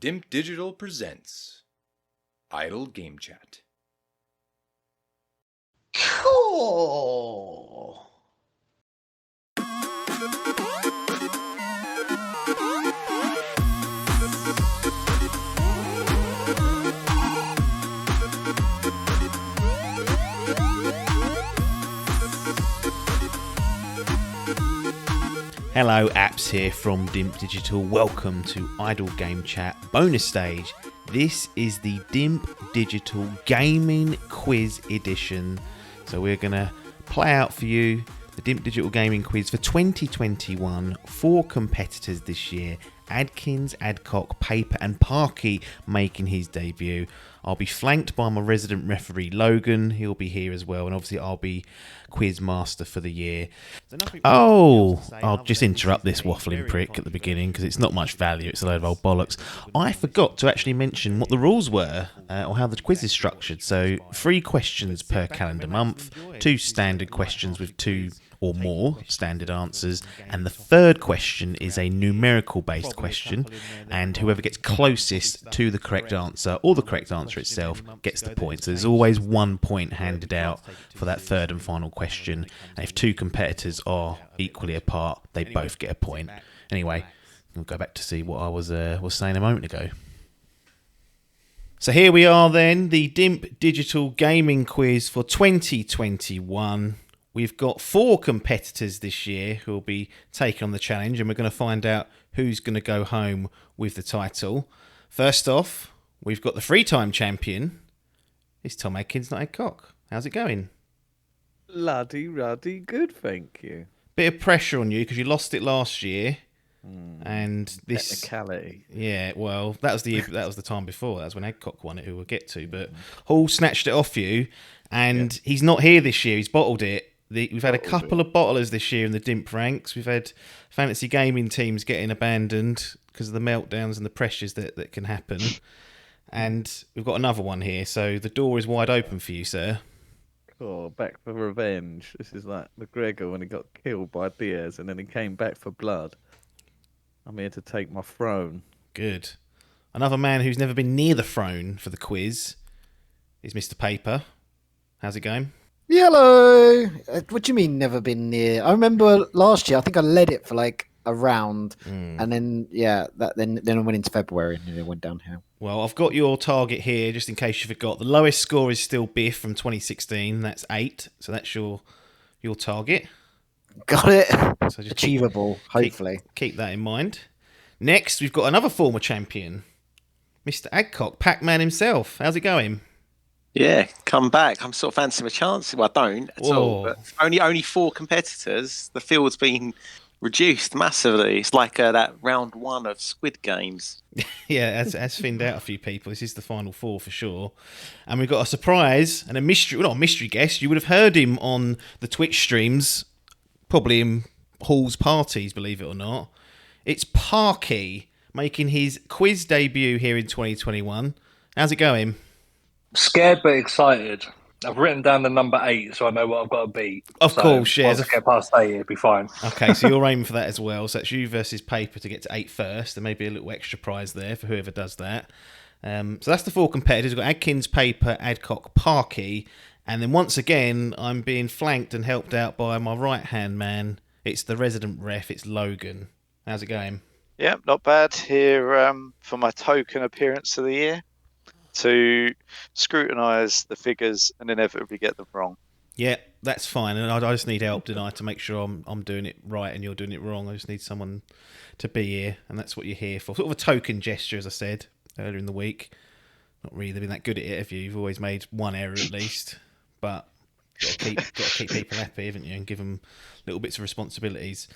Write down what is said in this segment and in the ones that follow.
Dimp Digital Presents Idle Game Chat. Cool. Hello, Apps here from Dimp Digital. Welcome to Idle Game Chat bonus stage. This is the Dimp Digital Gaming Quiz Edition. So we're going to play out for you the Dimp Digital Gaming Quiz for 2021. 4 competitors this year. Adkins, Adcock, Paper and Parky making his debut. I'll be flanked by my resident referee Logan. He'll be here as well. And obviously I'll be quiz master for the year. I'll just interrupt this waffling prick at the beginning because it's not much value. It's a load of old bollocks. I forgot to actually mention what the rules were or how the quiz is structured. So 3 questions per calendar month, 2 standard questions with 2 or more standard answers, and the third question is a numerical based question, and whoever gets closest to the correct answer or the correct answer itself gets the point. So there's always 1 point handed out for that third and final question, and if 2 competitors are equally apart, they both get a point. Anyway, we'll go back to see what I was saying a moment ago. So here we are then, the Dimp Digital Gaming Quiz for 2021. We've got 4 competitors this year who will be taking on the challenge, and we're going to find out who's going to go home with the title. First off, we've got the 3-time champion. It's Tom Adkins, not Adcock. How's it going? Ruddy good, thank you. Bit of pressure on you because you lost it last year. And this technicality. Yeah, well, that was the time before. That was when Adcock won it, who we'll get to. But Hall snatched it off you, and he's not here this year. He's bottled it. We've had a couple of bottlers this year in the Dimp ranks. We've had fantasy gaming teams getting abandoned because of the meltdowns and the pressures that can happen. And we've got another one here, so the door is wide open for you, sir. Oh, back for revenge. This is like McGregor when he got killed by Diaz and then he came back for blood. I'm here to take my throne. Good. Another man who's never been near the throne for the quiz is Mr. Paper. How's it going? Hello. What do you mean never been near? I remember last year, I think I led it for like a round, and then then I went into February and it went downhill. Well, I've got your target here, just in case you forgot. The lowest score is still Biff from 2016. That's 8, so that's your target. Got it. So just achievable, hopefully. Keep that in mind. Next, we've got another former champion, Mr. Adcock, Pac-Man himself. How's it going? Yeah, come back. I'm sort of fancying a chance. Well, I don't at all. But only 4 competitors. The field's been reduced massively. It's like that round 1 of Squid Games. Yeah, as thinned out a few people. This is the final 4 for sure. And we've got a surprise and a mystery. Well, not a mystery guest. You would have heard him on the Twitch streams, probably in Hall's parties, believe it or not. It's Parky making his quiz debut here in 2021. How's it going? Scared but excited. I've written down the number 8, so I know what I've got to beat. Of course, yeah. Once I get past 8, it'll be fine. Okay, so you're aiming for that as well. So that's you versus Paper to get to 8 first. There may be a little extra prize there for whoever does that. So that's the 4 competitors. We've got Adkins, Paper, Adcock, Parky. And then once again, I'm being flanked and helped out by my right-hand man. It's the resident ref. It's Logan. How's it going? Yeah, not bad. Here for my token appearance of the year, to scrutinise the figures and inevitably get them wrong. Yeah, that's fine. And I just need help tonight to make sure I'm doing it right and you're doing it wrong. I just need someone to be here, and that's what you're here for. Sort of a token gesture, as I said earlier in the week. Not really been that good at it, have you? You've always made 1 error at least, but got to keep people happy, haven't you? And give them little bits of responsibilities.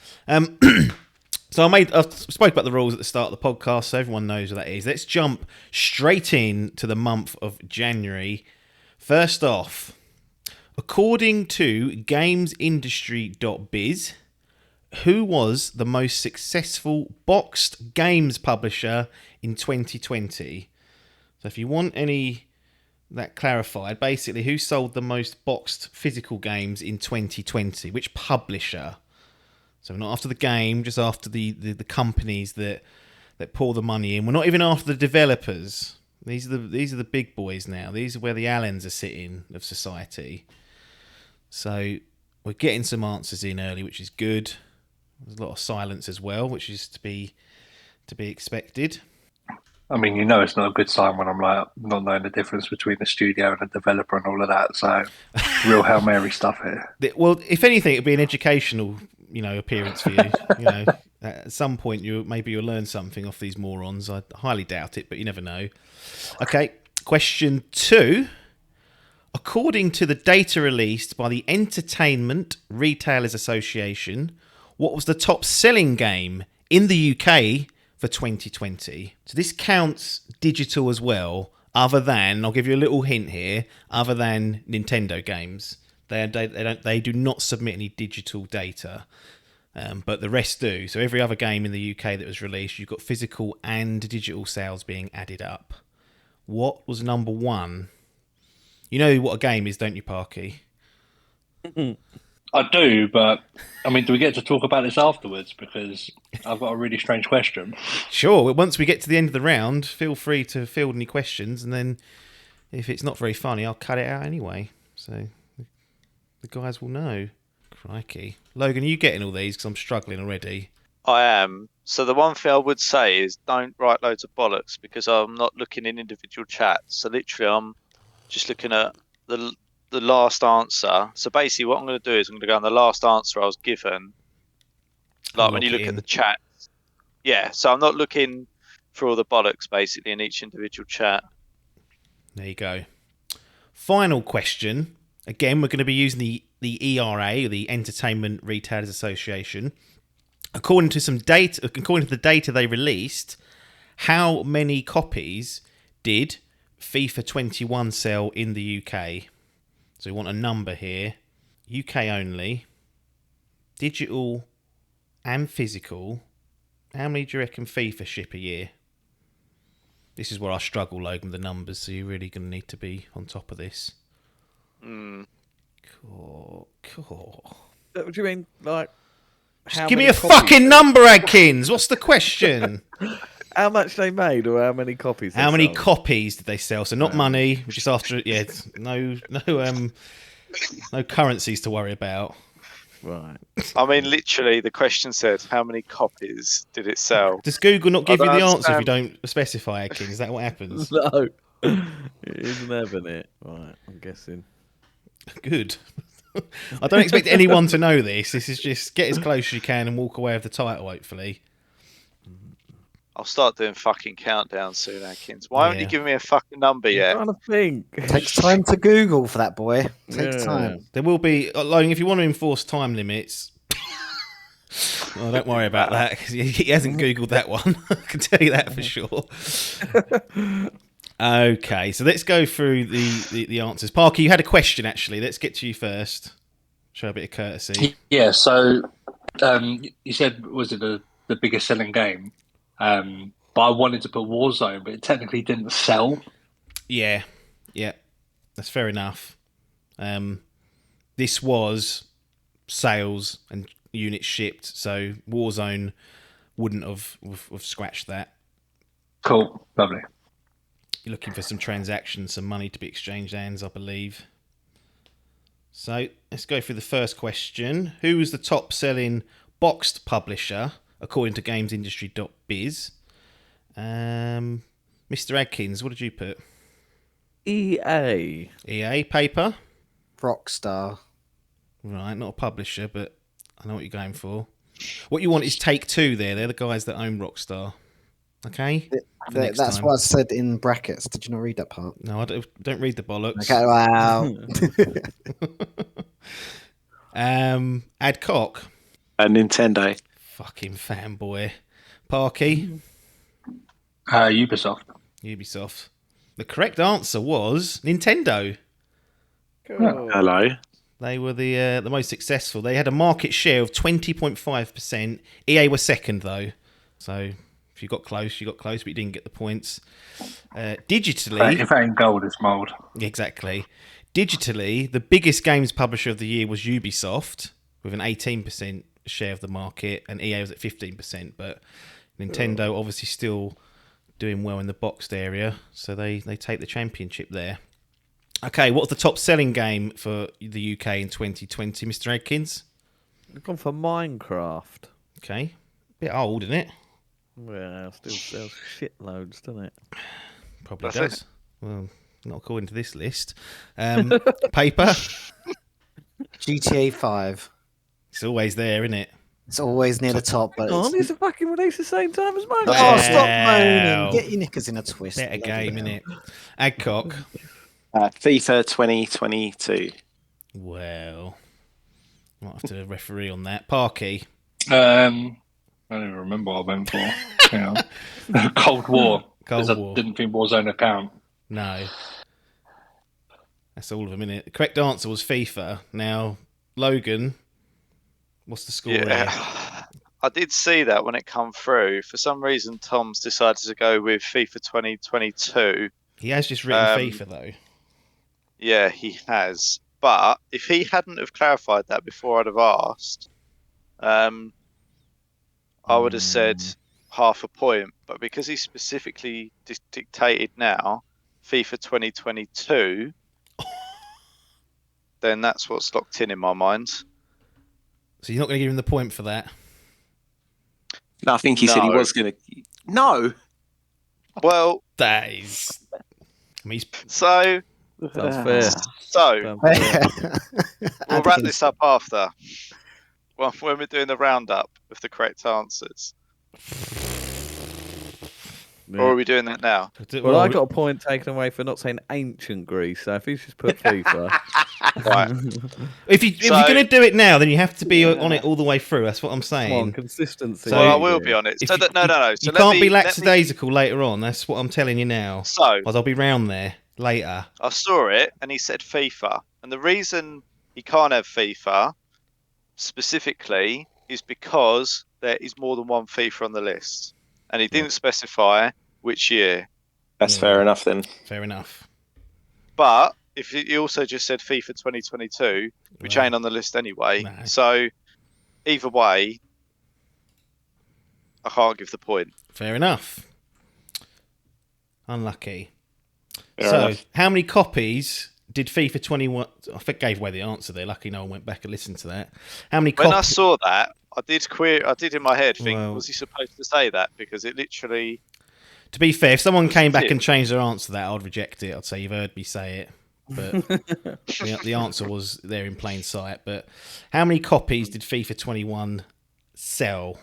So I spoke about the rules at the start of the podcast, so everyone knows what that is. Let's jump straight in to the month of January. First off, according to GamesIndustry.biz, who was the most successful boxed games publisher in 2020? So if you want any that clarified, basically who sold the most boxed physical games in 2020? Which publisher? So not after the game, just after the companies that that pour the money in. We're not even after the developers. These are the big boys now. These are where the Allens are sitting of society. So we're getting some answers in early, which is good. There's a lot of silence as well, which is to be expected. I mean, it's not a good sign when I'm like not knowing the difference between the studio and the developer and all of that. So, real Hail Mary stuff here. Well, if anything, it'd be an educational, appearance for you. At some point, maybe you'll learn something off these morons. I highly doubt it, but you never know. Okay, question 2. According to the data released by the Entertainment Retailers Association, what was the top selling game in the UK for 2020? So this counts digital as well, other than, I'll give you a little hint here, other than Nintendo games. They do not submit any digital data, but the rest do. So every other game in the UK that was released, you've got physical and digital sales being added up. What was number 1? You know what a game is, don't you, Parky? I do, but I mean, do we get to talk about this afterwards? Because I've got a really strange question. Sure. Once we get to the end of the round, feel free to field any questions, and then if it's not very funny, I'll cut it out anyway. So the guys will know. Crikey. Logan, are you getting all these? Because I'm struggling already. I am. So the one thing I would say is don't write loads of bollocks, because I'm not looking in individual chats. So literally, I'm just looking at the last answer. So basically, what I'm going to do is I'm going to go on the last answer I was given. Like when you look at the chat. Yeah. So I'm not looking for all the bollocks basically in each individual chat. There you go. Final question. Again, we're going to be using the ERA, or the Entertainment Retailers Association. According to the data they released, how many copies did FIFA 21 sell in the UK? So we want a number here. UK only. Digital and physical. How many do you reckon FIFA ship a year? This is where I struggle, Logan, with the numbers, so you're really going to need to be on top of this. Cool. What do you mean, like? Just give me a fucking number, Adkins. What's the question? How much they made, or how many copies? How many copies did they sell? So not money, which is after. Yeah, no currencies to worry about. Right. I mean, literally, the question said, how many copies did it sell? Does Google not give you the don't answer if you understand. don't specify, Adkins? Is that what happens? No. It isn't having it. Right, I'm guessing. Good. I don't expect anyone to know this. This is just get as close as you can and walk away with the title, hopefully. I'll start doing fucking countdowns soon, Adkins. Why haven't you given me a fucking number yet? I'm trying to think. Takes time to Google for that boy. Takes Yeah. time. There will be, like, if you want to enforce time limits. Well, don't worry about that, because he hasn't Googled that one. I can tell you that for sure. Okay, so let's go through the answers. Parky, you had a question, actually. Let's get to you first. Show a bit of courtesy. Yeah. So, you said, was it the biggest selling game? But I wanted to put Warzone, but it technically didn't sell. Yeah, that's fair enough. This was sales and units shipped, so Warzone wouldn't have scratched that. Cool, lovely. You're looking for some transactions, some money to be exchanged hands, I believe. So let's go through the first question. Who was the top selling boxed publisher according to gamesindustry.biz? Mr. Adkins, what did you put? EA. EA paper? Rockstar. Right, not a publisher, but I know what you're going for. What you want is Take-Two there. They're the guys that own Rockstar. Okay? For next That's time. what I said in brackets. Did you not read that part? No, I don't read the bollocks. Okay, wow. Adcock. Nintendo. Fucking fanboy. Parky. Ubisoft. Ubisoft. The correct answer was Nintendo. Cool. Hello. They were the most successful. They had a market share of 20.5%. EA were second, though. So if you got close, but you didn't get the points. Digitally... If that ain't gold, it's mould. Exactly. Digitally, the biggest games publisher of the year was Ubisoft, with an 18% share of the market, and EA was at 15%. But Nintendo obviously still doing well in the boxed area, so they take the championship there. Okay, what's the top selling game for the UK in 2020, Mr. Adkins? I've gone for Minecraft. Okay, bit old, isn't it? Well, still sells shitloads, doesn't it? Probably Does it? does. Well, not according to this list. Paper, GTA 5. it's always there, isn't it? It's always near the top, but On, it's a fucking release the same time as Minecraft. Oh, stop moaning! Wow. Get your knickers in a twist. Better bloody game, hell. innit? Adcock. FIFA 2022. Well, might have to referee on that. Parky. I don't even remember what I went for. Cold War. Cold 'cause War. I didn't think Warzone would count. No. That's all of them, innit? The correct answer was FIFA. Now, Logan, what's the score there? Yeah, I did see that when it come through. For some reason, Tom's decided to go with FIFA 2022. He has just written FIFA, though. Yeah, he has. But if he hadn't have clarified that before I'd have asked, I would have said half a point. But because he specifically dictated now FIFA 2022, then that's what's locked in my mind. So you're not going to give him the point for that? No, I think he said he No. was going to. No. Well, That is... I mean, he's... so Sounds fair. so Sounds fair. we'll wrap this up after. Well, when we're doing the roundup with the correct answers. Or are we doing that now? Well, I got a point taken away for not saying ancient Greece, so if he's just put FIFA. Right. If you're going to do it now, then you have to be on it all the way through. That's what I'm saying. Come on, consistency. So- Well, I will be on it. If So you- no. So you let can't me- be let me- lackadaisical later on. That's what I'm telling you now. So Otherwise, I'll be round there later. I saw it, and he said FIFA, and the reason he can't have FIFA specifically is because there is more than one FIFA on the list, and he didn't specify which year. That's fair enough then. Fair enough. But if he also just said FIFA 2022, which Right. ain't on the list anyway, No. so either way, I can't give the point. Fair enough. Unlucky. Fair so, enough. how many copies did FIFA 21... I think I gave away the answer there. Lucky no one went back and listened to that. How many When I copies... saw that, I did in my head think, Well- was he supposed to say that? Because it literally. To be fair, if someone came back it? and changed their answer to that, I'd reject it. I'd say, you've heard me say it. But the answer was there in plain sight. But how many copies did FIFA 21 sell,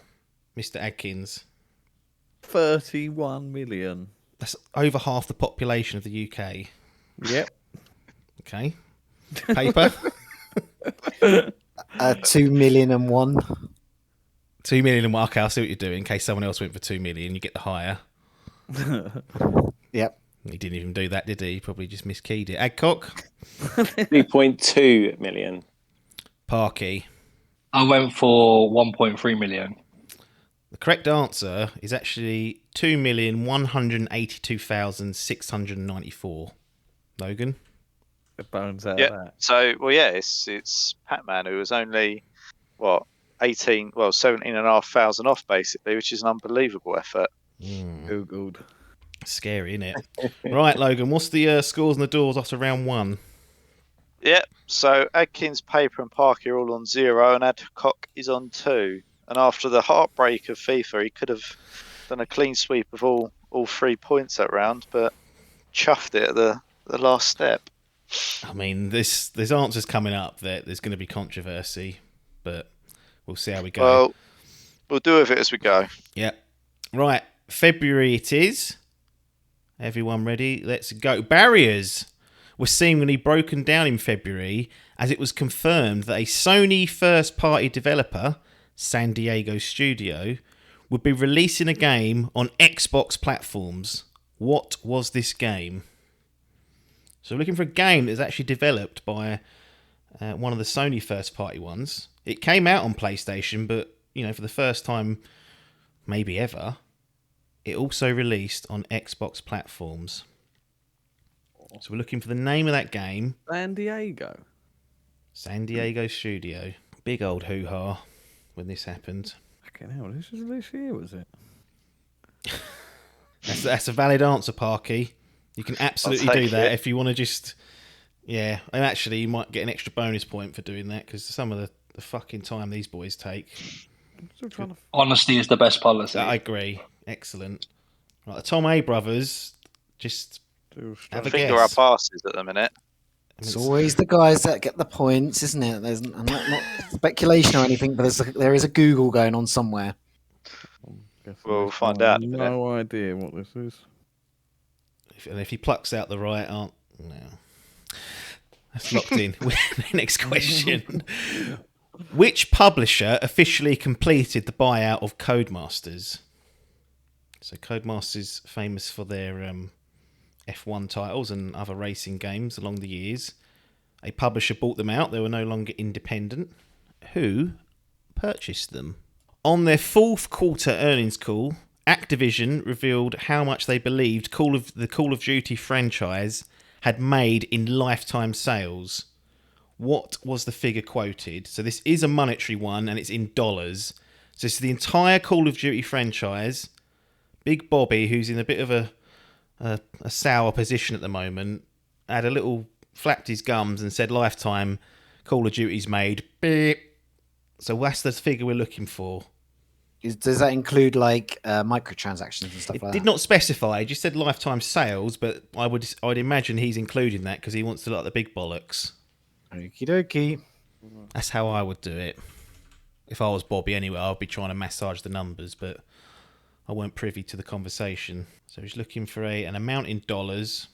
Mr. Adkins? 31 million. That's over half the population of the UK. Yep. Okay. Paper? 2,000,001. 2 million and one. Okay, I'll see what you're doing. In case someone else went for 2 million, you get the higher. Yep. He didn't even do that, did he? He probably just miskeyed it. Adcock? 2.2 million. Parky? I went for 1.3 million. The correct answer is actually 2,182,694. Logan? It bones out Yeah. of that. So, well, yeah, it's Pac-Man who was only, 17,500 off, basically, which is an unbelievable effort. Googled. Scary, isn't it? Right, Logan, what's the scores and the doors after round one? Yeah, so Adkins, Paper, and Parky are all on 0, and Adcock is on 2. And after the heartbreak of FIFA, he could have done a clean sweep of all 3 points that round, but chuffed it at the last step. I mean, there's answers coming up that there's going to be controversy, but we'll see how we go. Well, we'll do with it as we go. Yep. Right, February it is. Everyone ready? Let's go. Barriers were seemingly broken down in February as it was confirmed that a Sony first-party developer, San Diego Studio, would be releasing a game on Xbox platforms. What was this game? So we're looking for a game that's actually developed by one of the Sony first-party ones. It came out on PlayStation, but for the first time, maybe ever, it also released on Xbox platforms. So we're looking for the name of that game. San Diego. San Diego Studio. Big old hoo-ha when this happened. Fucking hell, this year, was it? That's a valid answer, Parky. You can absolutely I'll do take that it. if you want to just. Yeah, and actually, you might get an extra bonus point for doing that because some of the fucking time these boys take. I'm still trying to. Honesty is the best policy. I agree. Excellent. Right, the Tom A brothers, just Still have a struggling. Finger our guess. passes at the minute. It's always the guys that get the points, isn't it? There's not speculation or anything, but there is a Google going on somewhere. Guessing We'll this find one. out in a minute. No idea what this is. And if he plucks out the right answer, no. That's locked in. Next question. Which publisher officially completed the buyout of Codemasters? So Codemasters, famous for their F1 titles and other racing games along the years. A publisher bought them out. They were no longer independent. Who purchased them? On their fourth quarter earnings call, Activision revealed how much they believed the Call of Duty franchise had made in lifetime sales. What was the figure quoted? So this is a monetary one and it's in dollars. So it's the entire Call of Duty franchise. Big Bobby, who's in a bit of a sour position at the moment, had a little flapped his gums and said lifetime Call of Duty's made. Beep. So that's the figure we're looking for. Does that include like microtransactions and stuff It like did that? not specify. It just said lifetime sales, but I'd imagine he's including that because he wants to like the big bollocks. Okie dokie. That's how I would do it. If I was Bobby anyway, I'd be trying to massage the numbers, but I weren't privy to the conversation. So he's looking for an amount in dollars.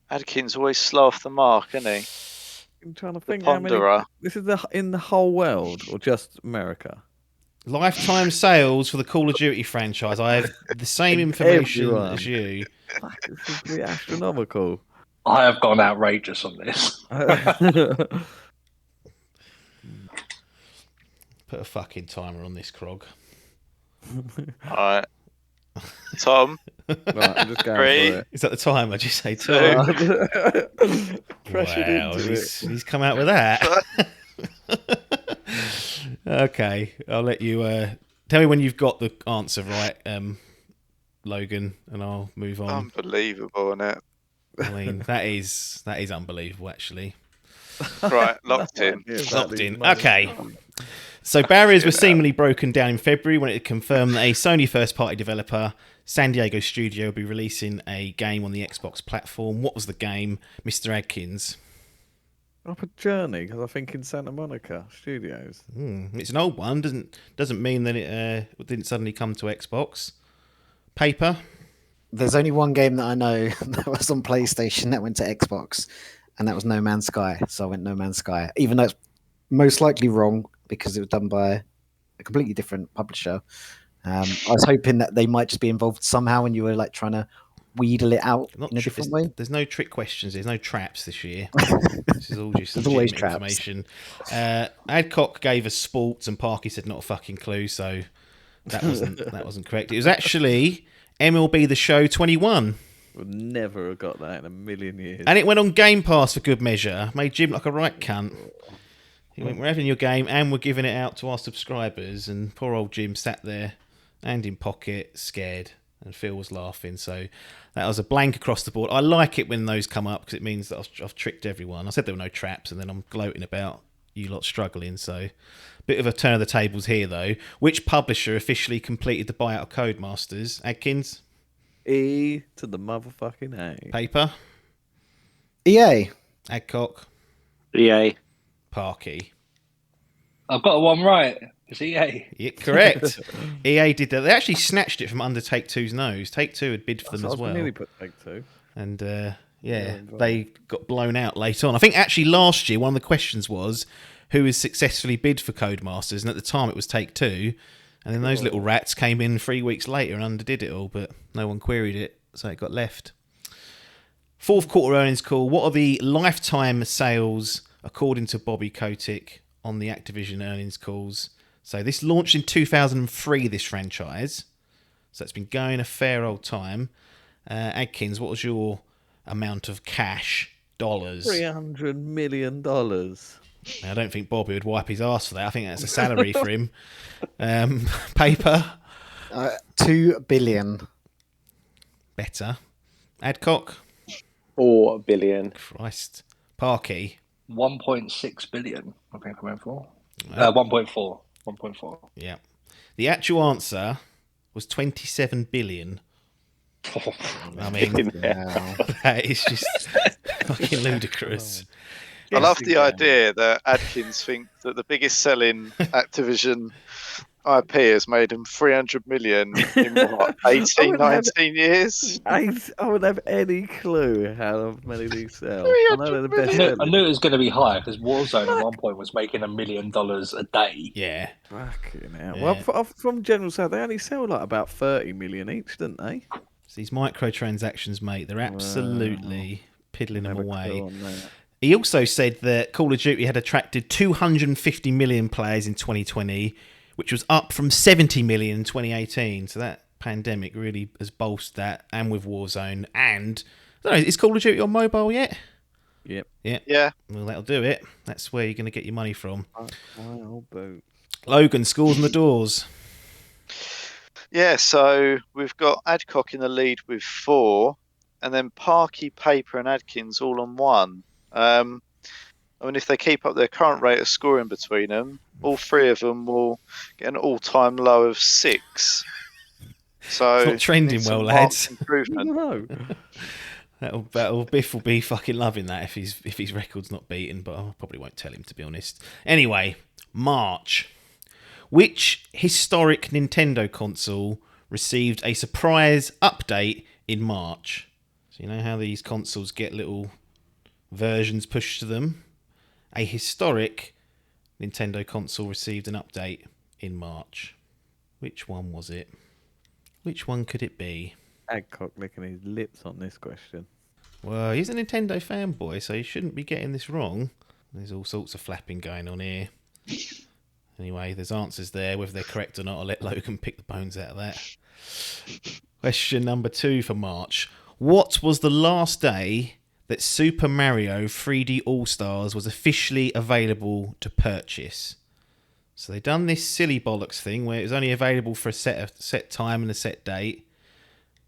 Adkins always slow off the mark, isn't he? I'm trying to The think how many. ponderer. This is in the whole world or just America? Lifetime sales for the Call of Duty franchise. I have the same information Everyone. as you. Fuck, this is really astronomical. I have gone outrageous on this. Put a fucking timer on this, Krog. All right. Tom, Right, I'm just going Three. for Is that the timer? Just say two. it. Pressured Wow, into he's come out with that. Okay, I'll let you tell me when you've got the answer right, Logan, and I'll move on. unbelievable, isn't it? I mean, that is unbelievable, actually. Right, locked in. Locked in. Okay. So barriers were seemingly broken down in February when it confirmed that a Sony first-party developer, San Diego studio, will be releasing a game on the Xbox platform. What was the game, Mr. Adkins? Up a journey because I think in Santa Monica Studios. It's an old one. Doesn't mean that it didn't suddenly come to Xbox. Paper. There's only one game that I know that was on PlayStation that went to Xbox, and that was No Man's Sky. So I went No Man's Sky, even though it's most likely wrong because it was done by a completely different publisher. I was hoping that they might just be involved somehow, and you were like trying to wheedle it out in a different way. There's no trick questions. There's no traps this year. This is all just There's always legitimate traps. information. Adcock gave us sports, and Parky said not a fucking clue. So that wasn't correct. It was actually MLB The Show 21. Would never have got that in a million years. And it went on Game Pass for good measure. Made Jim like a right cunt. He went, we're having your game and we're giving it out to our subscribers. And poor old Jim sat there, hand in pocket, scared. And Phil was laughing. So that was a blank across the board. I like it when those come up because it means that I've tricked everyone. I said there were no traps and then I'm gloating about you lot struggling. So bit of a turn of the tables here, though. Which publisher officially completed the buyout of Codemasters? Adkins? E to the motherfucking A. Paper? EA. Adcock? EA. Parky? I've got one right. It's EA. Yeah, correct. EA did that. They actually snatched it from under Take-Two's nose. Take-Two had bid for them So I as was well. nearly put Take-Two. And Yeah, they got blown out late on. I think actually last year one of the questions was who has successfully bid for Codemasters, and at the time it was Take-Two. And then those little rats came in 3 weeks later and underdid it all, but no one queried it, so it got left. Fourth quarter earnings call. What are the lifetime sales according to Bobby Kotick on the Activision earnings calls? So this launched in 2003, this franchise. So it's been going a fair old time. Adkins, what was your amount of cash, dollars? $300 million. I don't think Bobby would wipe his ass for that. I think that's a salary for him. Paper. 2 billion. Better. Adcock. 4 billion. Christ. Parky. 1.6 billion, I think I went for. 1.4. 1.4. Yeah. The actual answer was 27 billion. I mean, Wow. that is just fucking ludicrous. I love the idea that Adkins thinks that the biggest selling Activision IP has made him 300 million in what, 18, 19 years? I wouldn't have any clue how many these sell. I know they're the best. I knew it was going to be high because Warzone at one point was making $1 million a day. Yeah. Fucking hell. Yeah. Well, from general sales, they only sell like about 30 million each, don't they? It's these microtransactions, mate, they're absolutely piddling them Never away. clue on that. He also said that Call of Duty had attracted 250 million players in 2020, which was up from 70 million in 2018. So that pandemic really has bolstered that, and with Warzone. And I don't know, is Call of Duty on mobile yet? Yep. Yeah. Well, that'll do it. That's where you're going to get your money from. My old boot. Logan, scores on the doors. Yeah, so we've got Adcock in the lead with 4, and then Parky, Paper, and Adkins all on 1. I mean, if they keep up their current rate of scoring between them, all 3 of them will get an all-time low of 6. So It's not trending needs some well, marked lads. Improvement. No. Biff will be fucking loving that if his record's not beaten, but I probably won't tell him, to be honest. Anyway, March. Which historic Nintendo console received a surprise update in March? So you know how these consoles get little versions pushed to them? A historic Nintendo console received an update in March. Which one was it? Which one could it be? Adcock licking his lips on this question. Well, he's a Nintendo fanboy, so he shouldn't be getting this wrong. There's all sorts of flapping going on here. Anyway, there's answers there. Whether they're correct or not, I'll let Logan pick the bones out of that. Question number 2 for March. What was the last day that Super Mario 3D All-Stars was officially available to purchase? So they done this silly bollocks thing where it was only available for a set time and a set date.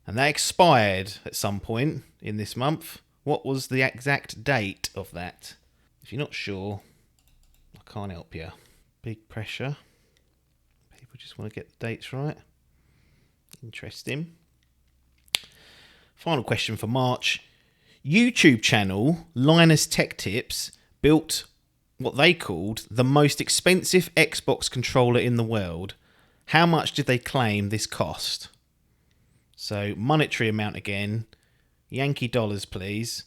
And that expired at some point in this month. What was the exact date of that? If you're not sure, I can't help you. Big pressure. People just want to get the dates right. Interesting. Final question for March. YouTube channel Linus Tech Tips built what they called the most expensive Xbox controller in the world. How much did they claim this cost? So, monetary amount again. Yankee dollars, please.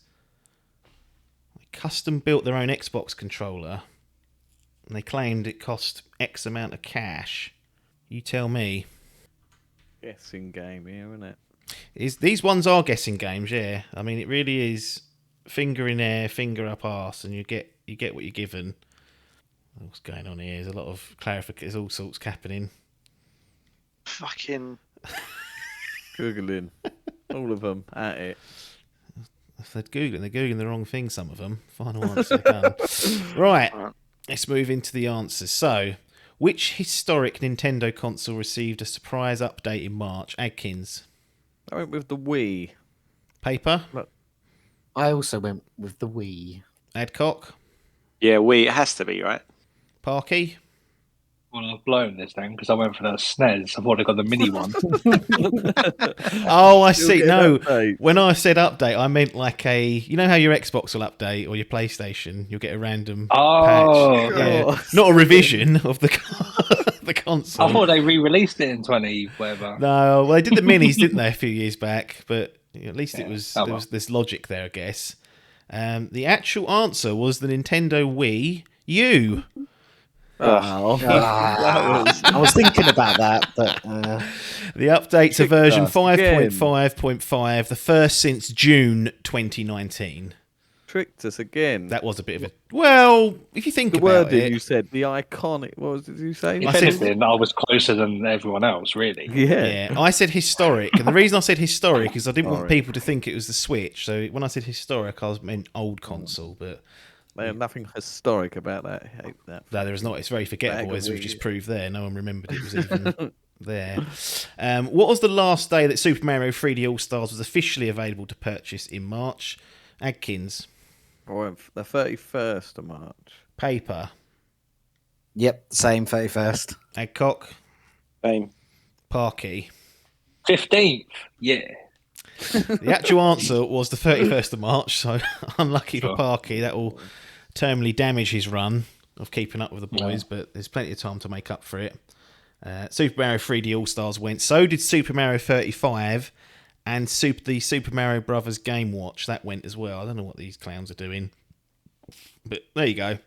They custom built their own Xbox controller. And they claimed it cost X amount of cash. You tell me. Guessing game here, isn't it? These ones are guessing games, yeah. I mean, it really is finger in air, finger up arse, and you get what you're given. What's going on here? There's a lot of clarification. There's all sorts happening. Fucking. Googling. All of them at it. If they're Googling the wrong thing, some of them. Final answer done. Right. Let's move into the answers. So, which historic Nintendo console received a surprise update in March? Adkins. I went with the Wii. Paper. I also went with the Wii. Adcock. Yeah, it has to be, right? Parky. Well, I've blown this thing because I went for that SNES. I've already got the mini one. Oh, I see. get No, an update. when I said update, I meant like you know how your Xbox will update or your PlayStation, you'll get a random Oh, patch. okay. Yeah. Not a revision of the the console. I thought they re-released it in 20 whatever. No, well, they did the minis, didn't they, a few years back? But at least it Yeah. was Oh, there well. was this logic there, I guess. The actual answer was the Nintendo Wii U. Oh, I was thinking about that, but The update to version us again. 5.5.5, the first since June 2019. tricked us again. That was a bit of a... Well, if you think the about word that it... you said, the iconic. What did you say? If I said- anything, I was closer than everyone else, really. Yeah. Yeah, I said historic, and the reason I said historic is I didn't want Sorry. people to think it was the Switch. So when I said historic, I meant old console, but There's nothing historic about that. I hate that. no, there is not. It's very Bag forgettable, of as we've Wii. just proved there. No one remembered it was even there. What was the last day that Super Mario 3D All Stars was officially available to purchase in March? Adkins. Or the 31st of March. Paper. Yep, same 31st. Adcock. Same. Parky. 15th. Yeah. The actual answer was the 31st of March, so unlucky for Sure. Parky. That will terminally damage his run of keeping up with the boys, but there's plenty of time to make up for it. Super Mario 3D All Stars went. So did Super Mario 35 and the Super Mario Brothers Game Watch. That went as well. I don't know what these clowns are doing, but there you go.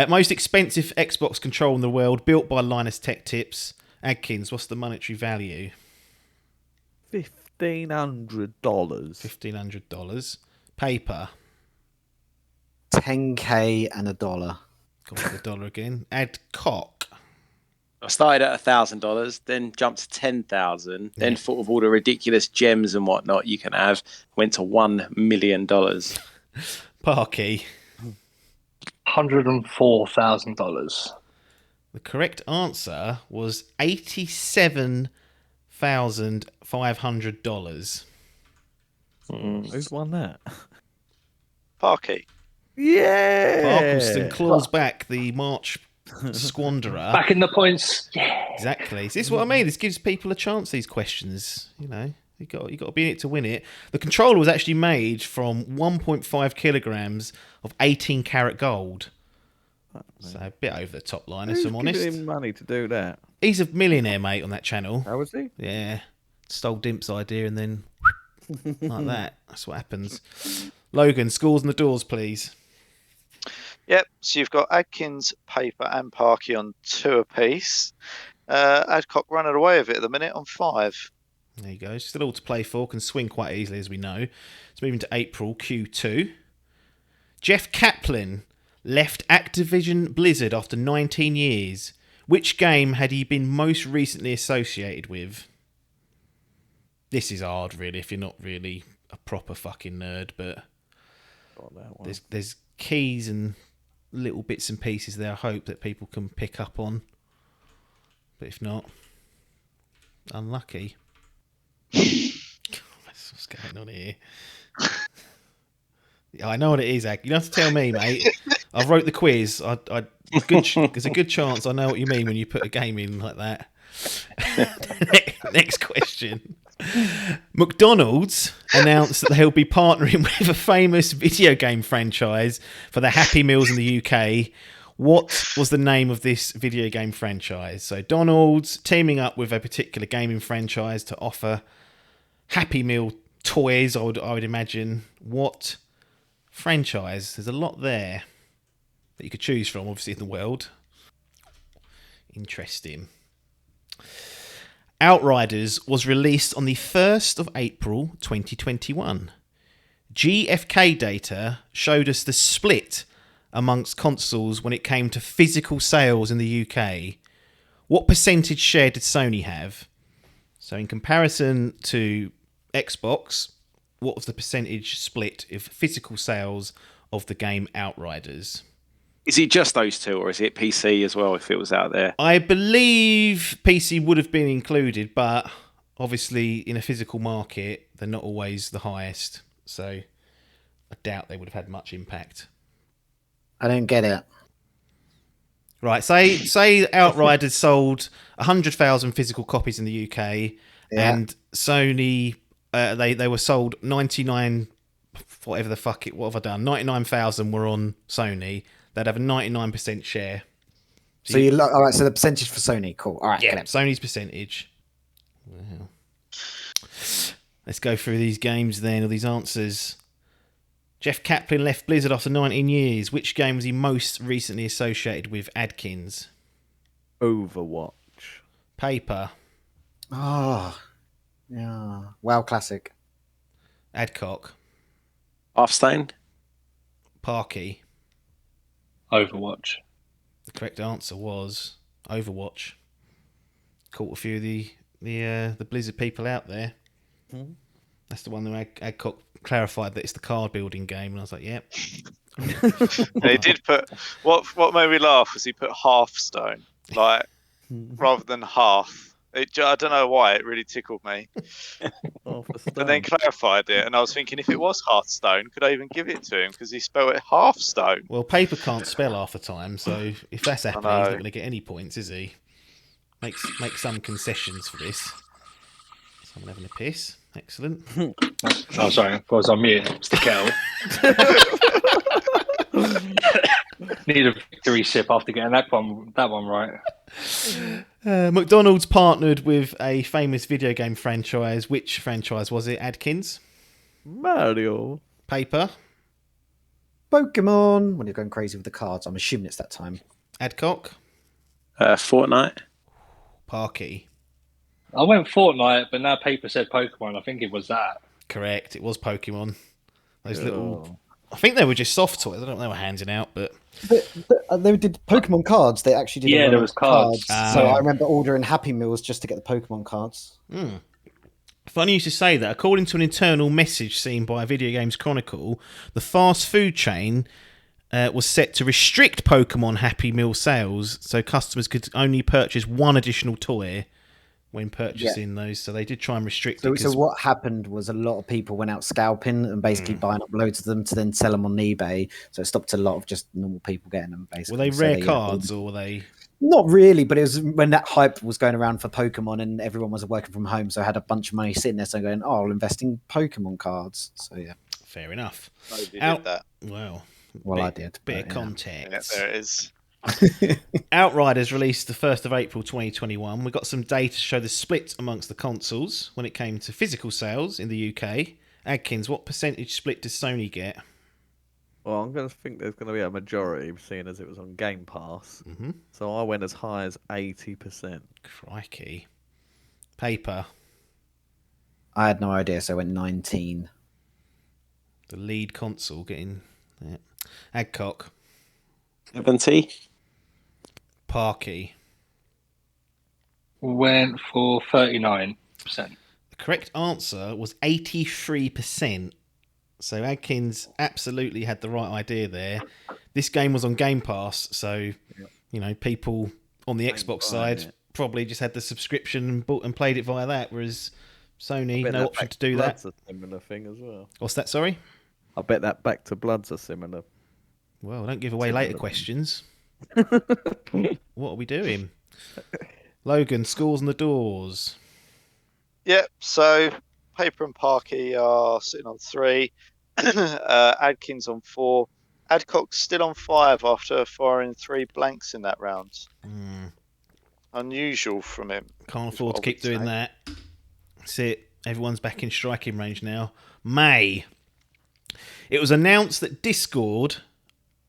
Most expensive Xbox controller in the world, built by Linus Tech Tips. Adkins, what's the monetary value? $1,500. $1,500. Paper. 10k and $1. Got the dollar again. Adcock. I started at $1,000, then jumped to 10,000, then thought of all the ridiculous gems and whatnot you can have. Went to $1 million. Parky. $104,000. The correct answer was $87,500. Who's won that? Parky. Yeah. Parkinson claws back the March squanderer. Back in the points. Yeah. Exactly. This is what I mean. This gives people a chance. These questions, you know, you got to be in it to win it. The controller was actually made from 1.5 kilograms of 18-karat gold. So a bit over the top line, if I'm honest. Giving him money to do that? He's a millionaire, mate, on that channel. How was he? Yeah. Stole Dimp's idea and then like that. That's what happens. Logan, scores and the doors, please. Yep, so you've got Adkins, Paper, and Parky on 2 apiece. Adcock running away with it at the minute on 5. There you go. Still all to play for. Can swing quite easily, as we know. Let's move into April, Q2. Jeff Kaplan left Activision Blizzard after 19 years. Which game had he been most recently associated with? This is hard, really, if you're not really a proper fucking nerd, but there's keys and little bits and pieces there, I hope, that people can pick up on. But if not, unlucky. What's going on here? I know what it is, Ag. You don't have to tell me, mate. I wrote the quiz. There's a good chance I know what you mean when you put a game in like that. Next question. McDonald's announced that they'll be partnering with a famous video game franchise for the Happy Meals in the UK. What was the name of this video game franchise? So Donald's teaming up with a particular gaming franchise to offer Happy Meal toys, I would imagine. What franchise? There's a lot there that you could choose from, obviously, in the world. Interesting. Outriders was released on the 1st of April 2021. GFK data showed us the split amongst consoles when it came to physical sales in the UK. What percentage share did Sony have? So in comparison to Xbox, what was the percentage split of physical sales of the game Outriders? Is it just those two, or is it PC as well, if it was out there? I believe PC would have been included, but obviously in a physical market, they're not always the highest. So I doubt they would have had much impact. I don't get it. Right, say Outriders sold 100,000 physical copies in the UK, and Sony, they were sold 99, whatever the fuck it, what have I done? 99,000 were on Sony. They'd have a 99% share. So all right. So the percentage for Sony, cool. All right, Yeah, get it. Sony's percentage. Wow. Let's go through these games then, or these answers. Jeff Kaplan left Blizzard after 19 years. Which game was he most recently associated with? Adkins. Overwatch. Paper. Oh, yeah. WoW Classic. Adcock. Hearthstone? Parky. Overwatch. The correct answer was Overwatch. Caught a few of the Blizzard people out there. That's the one that Adcock clarified that it's the card building game, and I was like, yep. He did put what made me laugh was he put Hearthstone. Like rather than half. I don't know why, it really tickled me. Half a But then stone. clarified it, and I was thinking, if it was Hearthstone, could I even give it to him? Because he spelled it Hearthstone. Well, Paper can't spell half the time, so if that's happening, he's not going to get any points, is he? Make some concessions for this. Someone having a piss. Excellent. Oh, sorry, I was on mute. It's the kettle. Need a victory sip after getting that one right. McDonald's partnered with a famous video game franchise. Which franchise was it? Adkins? Mario. Paper? Pokemon. When you're going crazy with the cards, I'm assuming it's that time. Adcock? Fortnite. Parky? I went Fortnite, but now Paper said Pokemon. I think it was that. Correct. It was Pokemon. Those little... I think they were just soft toys. I don't know if they were handing out, but... They did Pokemon cards. They actually did. Yeah, there was cards. So I remember ordering Happy Meals just to get the Pokemon cards. Funny you should say that. According to an internal message seen by Video Games Chronicle, the fast food chain was set to restrict Pokemon Happy Meal sales, so customers could only purchase one additional toy when purchasing those. So they did try and restrict it. So what happened was a lot of people went out scalping and basically buying up loads of them to then sell them on eBay. So it stopped a lot of just normal people getting them. Basically, were they rare cards or were they? Not really, but it was when that hype was going around for Pokemon and everyone was working from home, so I had a bunch of money sitting there, so going, I'll invest in Pokemon cards. So yeah, fair enough. Nobody did that. Well, I did. Bit of context. Yeah, there it is. Outriders released the 1st of April 2021. We got some data to show the split amongst the consoles when it came to physical sales in the UK. Adkins, what percentage split does Sony get? Well, I'm going to think there's going to be a majority, seeing as it was on Game Pass. Mm-hmm. So I went as high as 80%. Crikey. Paper. I had no idea, so I went 19. The lead console getting... Yeah. Adcock. 70. Parky. Went for 39%. The correct answer was 83%. So Adkins absolutely had the right idea there. This game was on Game Pass, so you know, people on the Xbox side probably just had the subscription and bought and played it via that, whereas Sony no option to do that. Blood's a similar thing as well. What's that? Sorry. I bet that Back to Blood's a similar. Well, don't give away later questions. What are we doing? Logan, scores on the doors. Yep, so Paper and Parky are sitting on 3. Adkins on 4. Adcock's still on 5 after firing 3 blanks in that round. Unusual from him. Can't afford to keep doing that. That's it. Everyone's back in striking range now. May. It was announced that Discord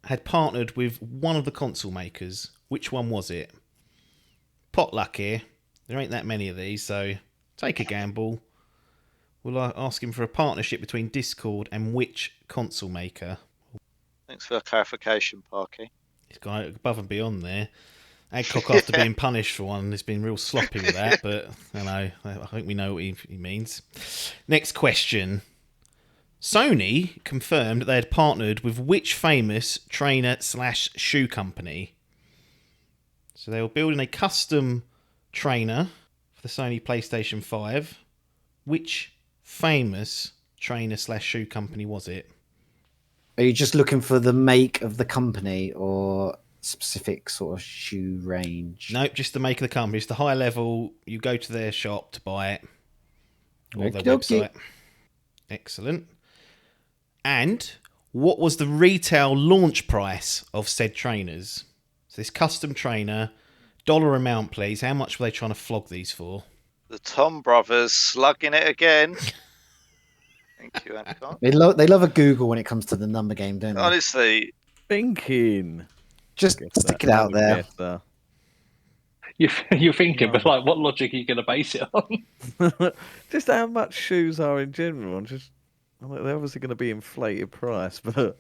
had partnered with one of the console makers. Which one was it? Potluck here. There ain't that many of these, so take a gamble. We'll ask him for a partnership between Discord and which console maker. Thanks for the clarification, Parky. He's gone above and beyond there. Adcock, after being punished for one, has been real sloppy with that, but I think we know what he means. Next question. Sony confirmed that they had partnered with which famous trainer/shoe company? So they were building a custom trainer for the Sony PlayStation 5. Which famous trainer/shoe company was it? Are you just looking for the make of the company or specific sort of shoe range? Nope, just the make of the company. It's the high level. You go to their shop to buy it. Or their website. Excellent. And what was the retail launch price of said trainers? So this custom trainer, dollar amount, please. How much were they trying to flog these for? The Tom brothers slugging it again. Thank you, Adcock. They love a Google when it comes to the number game, don't they? Honestly, Thinking. Just stick it out there. You're thinking, but like, what logic are you going to base it on? Just how much shoes are in general. They're obviously going to be inflated price, but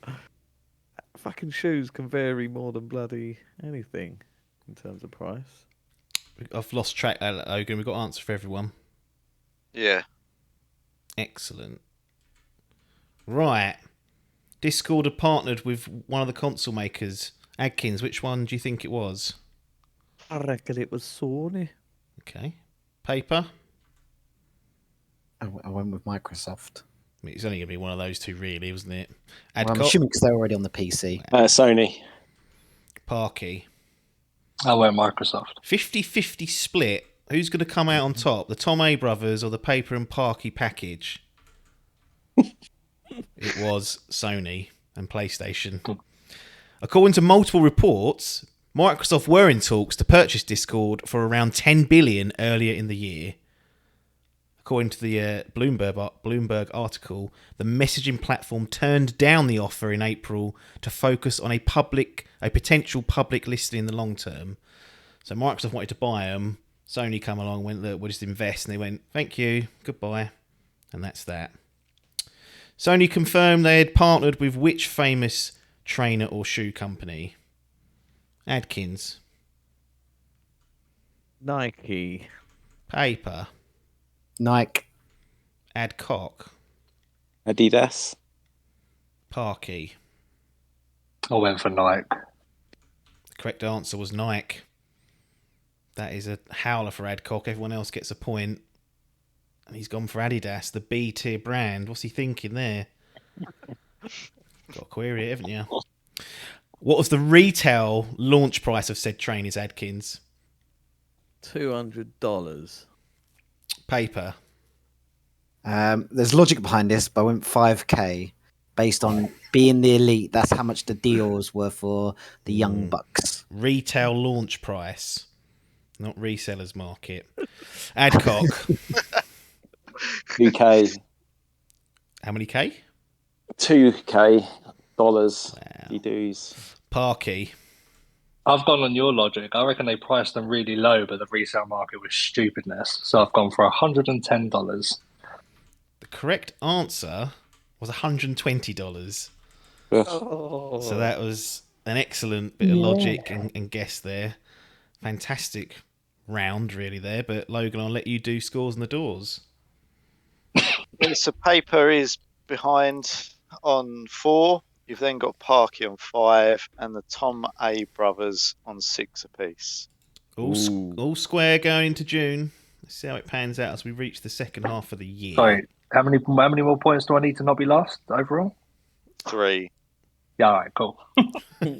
fucking shoes can vary more than bloody anything in terms of price. I've lost track, Logan. We've got an answer for everyone. yeah. Excellent. Right. Discord had partnered with one of the console makers. Adkins, which one do you think it was? I reckon it was Sony. Okay. Paper. I went with Microsoft. I mean, it's only going to be one of those two, really, wasn't it? Well, I'm Adcock. assuming because they're already on the PC. Sony. Parky. I went Microsoft. 50-50 split. Who's going to come out on top? The Tom A brothers or the Paper and Parky package? It was Sony and PlayStation. According to multiple reports, Microsoft were in talks to purchase Discord for around 10 billion earlier in the year. According to the Bloomberg article, the messaging platform turned down the offer in April to focus on a potential public listing in the long term. So Microsoft wanted to buy them. Sony come along and went, look, we'll just invest. And they went, thank you, goodbye. And that's that. Sony confirmed they had partnered with which famous trainer or shoe company? Adkins. Nike. Paper. Nike. Adcock. Adidas. Parky. I went for Nike. The correct answer was Nike. That is a howler for Adcock. Everyone else gets a point. And he's gone for Adidas, the B tier brand. What's he thinking there? Got a query it, haven't you? What was the retail launch price of said trainers, Adkins? $200. Paper. There's logic behind this, but I went 5k based on being the elite. That's how much the deals were for the young bucks. Retail launch price, not resellers market. Adcock. 2K. How many K? $2K. Wow. You do's. Parky. I've gone on your logic. I reckon they priced them really low, but the resale market was stupidness. So I've gone for $110. The correct answer was $120. Oh. So that was an excellent bit of logic and guess there. Fantastic round, really, there. But Logan, I'll let you do scores and the doors. So Paper is behind on 4. You've then got Parky on 5 and the Tom A brothers on 6 apiece. All square going into June. Let's see how it pans out as we reach the second half of the year. Sorry, how many more points do I need to not be last overall? 3. Yeah, all right, cool.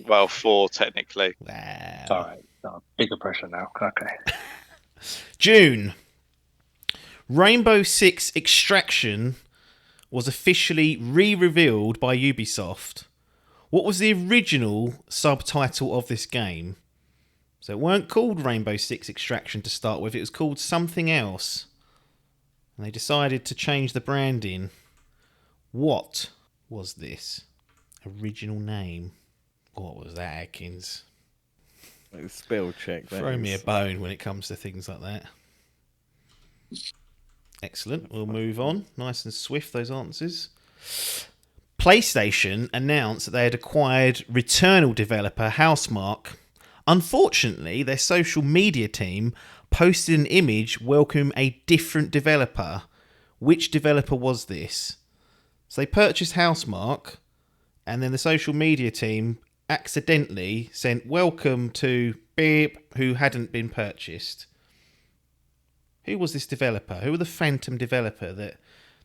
Well, 4 technically. Wow. All right, bigger pressure now. Okay. June. Rainbow Six Extraction was officially re-revealed by Ubisoft. What was the original subtitle of this game? So it weren't called Rainbow Six Extraction to start with, it was called something else. And they decided to change the branding. What was this original name? What was that, Adkins? Spell check. Throw me a bone when it comes to things like that. Excellent. We'll move on. Nice and swift, those answers. PlayStation announced that they had acquired Returnal developer Housemarque. Unfortunately, their social media team posted an image welcoming a different developer. Which developer was this? So they purchased Housemarque, and then the social media team accidentally sent welcome to Beep, who hadn't been purchased. Who was this developer? Who were the phantom developer that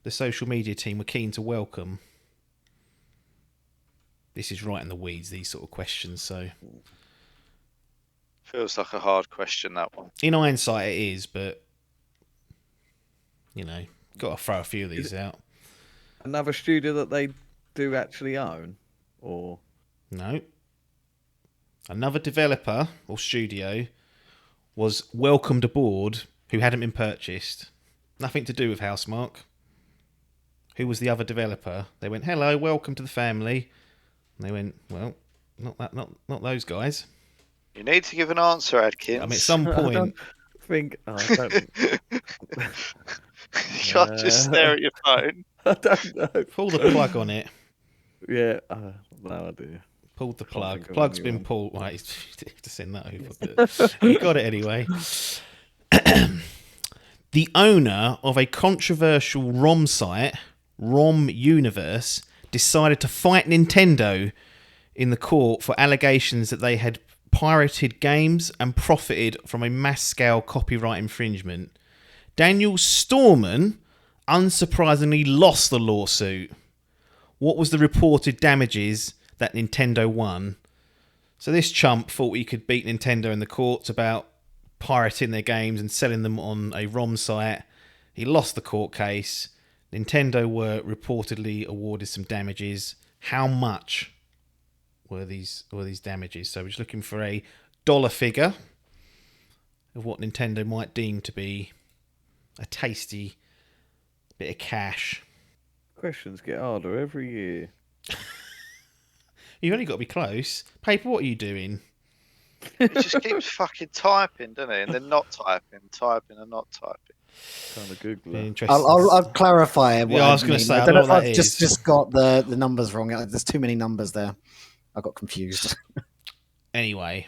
the social media team were keen to welcome? This is right in the weeds, these sort of questions, so... Feels like a hard question, that one. In hindsight, it is, but... You know, got to throw a few of these out. Another studio that they do actually own? Or... No. Another developer, or studio, was welcomed aboard... who hadn't been purchased. Nothing to do with Housemarque. Who was the other developer? They went, hello, welcome to the family. And they went, well, not those guys. You need to give an answer, Adkins. I mean, at some point... I don't... You can't just stare at your phone. I don't know. Pull the plug on it. Yeah, no idea. Pulled the plug. think of Plug's been anyone. pulled. Right, you have to send that over. But you got it anyway. The owner of a controversial ROM site, ROM Universe, decided to fight Nintendo in the court for allegations that they had pirated games and profited from a mass-scale copyright infringement. Daniel Storman unsurprisingly lost the lawsuit. What was the reported damages that Nintendo won? So this chump thought he could beat Nintendo in the courts about pirating their games and selling them on a ROM site. He lost the court case. Nintendo were reportedly awarded some damages. How much were these damages? So we're just looking for a dollar figure of what Nintendo might deem to be a tasty bit of cash. Questions get harder every year. You've only got to be close. Paper, what are you doing? He just keeps fucking typing, doesn't he? And then not typing and not typing. Kind of Google. Interesting. I'll clarify. What Yeah, I was going to say, I don't know if that I've is. just got the numbers wrong. There's too many numbers there. I got confused. Anyway,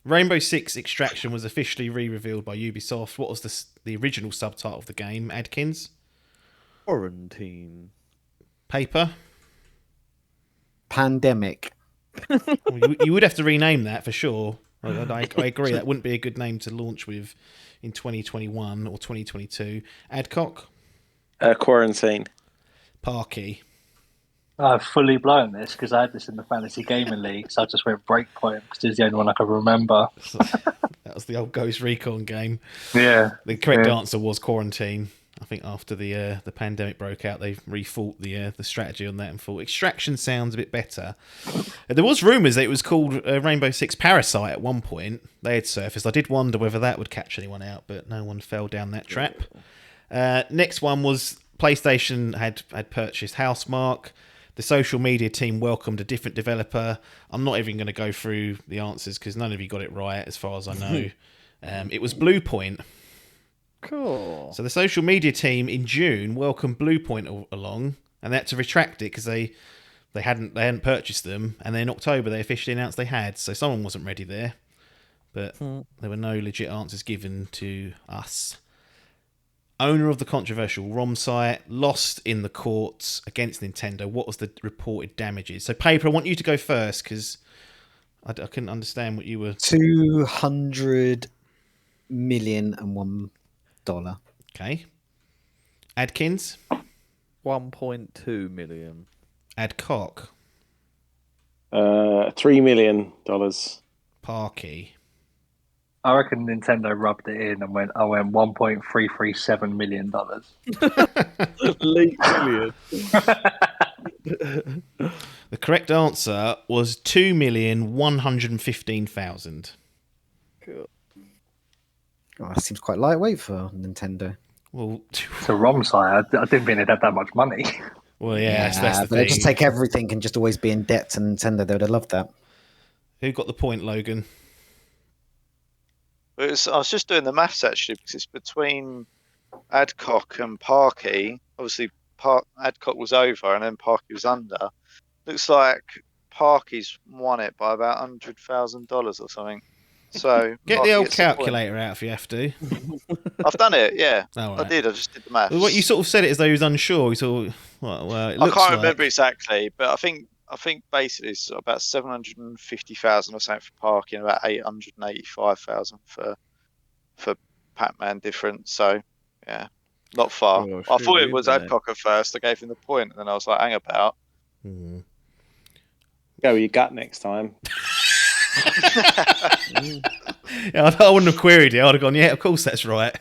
Rainbow Six Extraction was officially re-revealed by Ubisoft. What was the original subtitle of the game, Adkins? Quarantine. Paper? Pandemic. Well, you would have to rename that for sure. I agree. That wouldn't be a good name to launch with in 2021 or 2022. Adcock? Quarantine. Parky? I've fully blown this because I had this in the Fantasy Gaming League, so I just went Breakpoint because it's the only one I can remember. That was the old Ghost Recon game. Yeah. The correct answer was Quarantine. I think after the pandemic broke out, they rethought the strategy on that and thought Extraction sounds a bit better. There was rumours that it was called Rainbow Six Parasite at one point. They had surfaced. I did wonder whether that would catch anyone out, but no one fell down that trap. Next one was PlayStation had purchased Housemarque. The social media team welcomed a different developer. I'm not even going to go through the answers because none of you got it right, as far as I know. It was Bluepoint. Cool. So the social media team in June welcomed Bluepoint along, and they had to retract it because they hadn't purchased them, and then in October they officially announced they had. So someone wasn't ready there, but there were no legit answers given to us. Owner of the controversial ROM site lost in the courts against Nintendo. What was the reported damages? So Paper, I want you to go first because I couldn't understand what you were. $200 million and $1. Okay. Adkins? 1.2 million. Adcock? $3 million. Parky? I reckon Nintendo rubbed it in and I went $1.337 million. Late million. The correct answer was $2,115,000. Cool. Oh, that seems quite lightweight for Nintendo. Well, It's a ROM site. I didn't think it had that much money. yeah, that's the but they just thing. take everything and just always be in debt to Nintendo. They would have loved that. Who got the point, Logan? I was just doing the maths actually because it's between Adcock and Parky. Obviously, Adcock was over and then Parky was under. Looks like Parky's won it by about $100,000 or something. So Get Parky the old gets the point. calculator out if you have to. I've done it. Yeah, Oh, I right. did. I just did the maths. Well, what you sort of said it as though he was unsure. He thought, well, it I looks can't like... remember exactly, but I think basically it's about 750,000 or something for Parky and about 885,000 for Pac-Man difference. So yeah, not far. Oh, I thought it shoot, was isn't it? Adcock at first. I gave him the point, and then I was like, hang about. Mhm. Go with your gut next time. Yeah, I wouldn't have queried it. I'd have gone, yeah, of course that's right.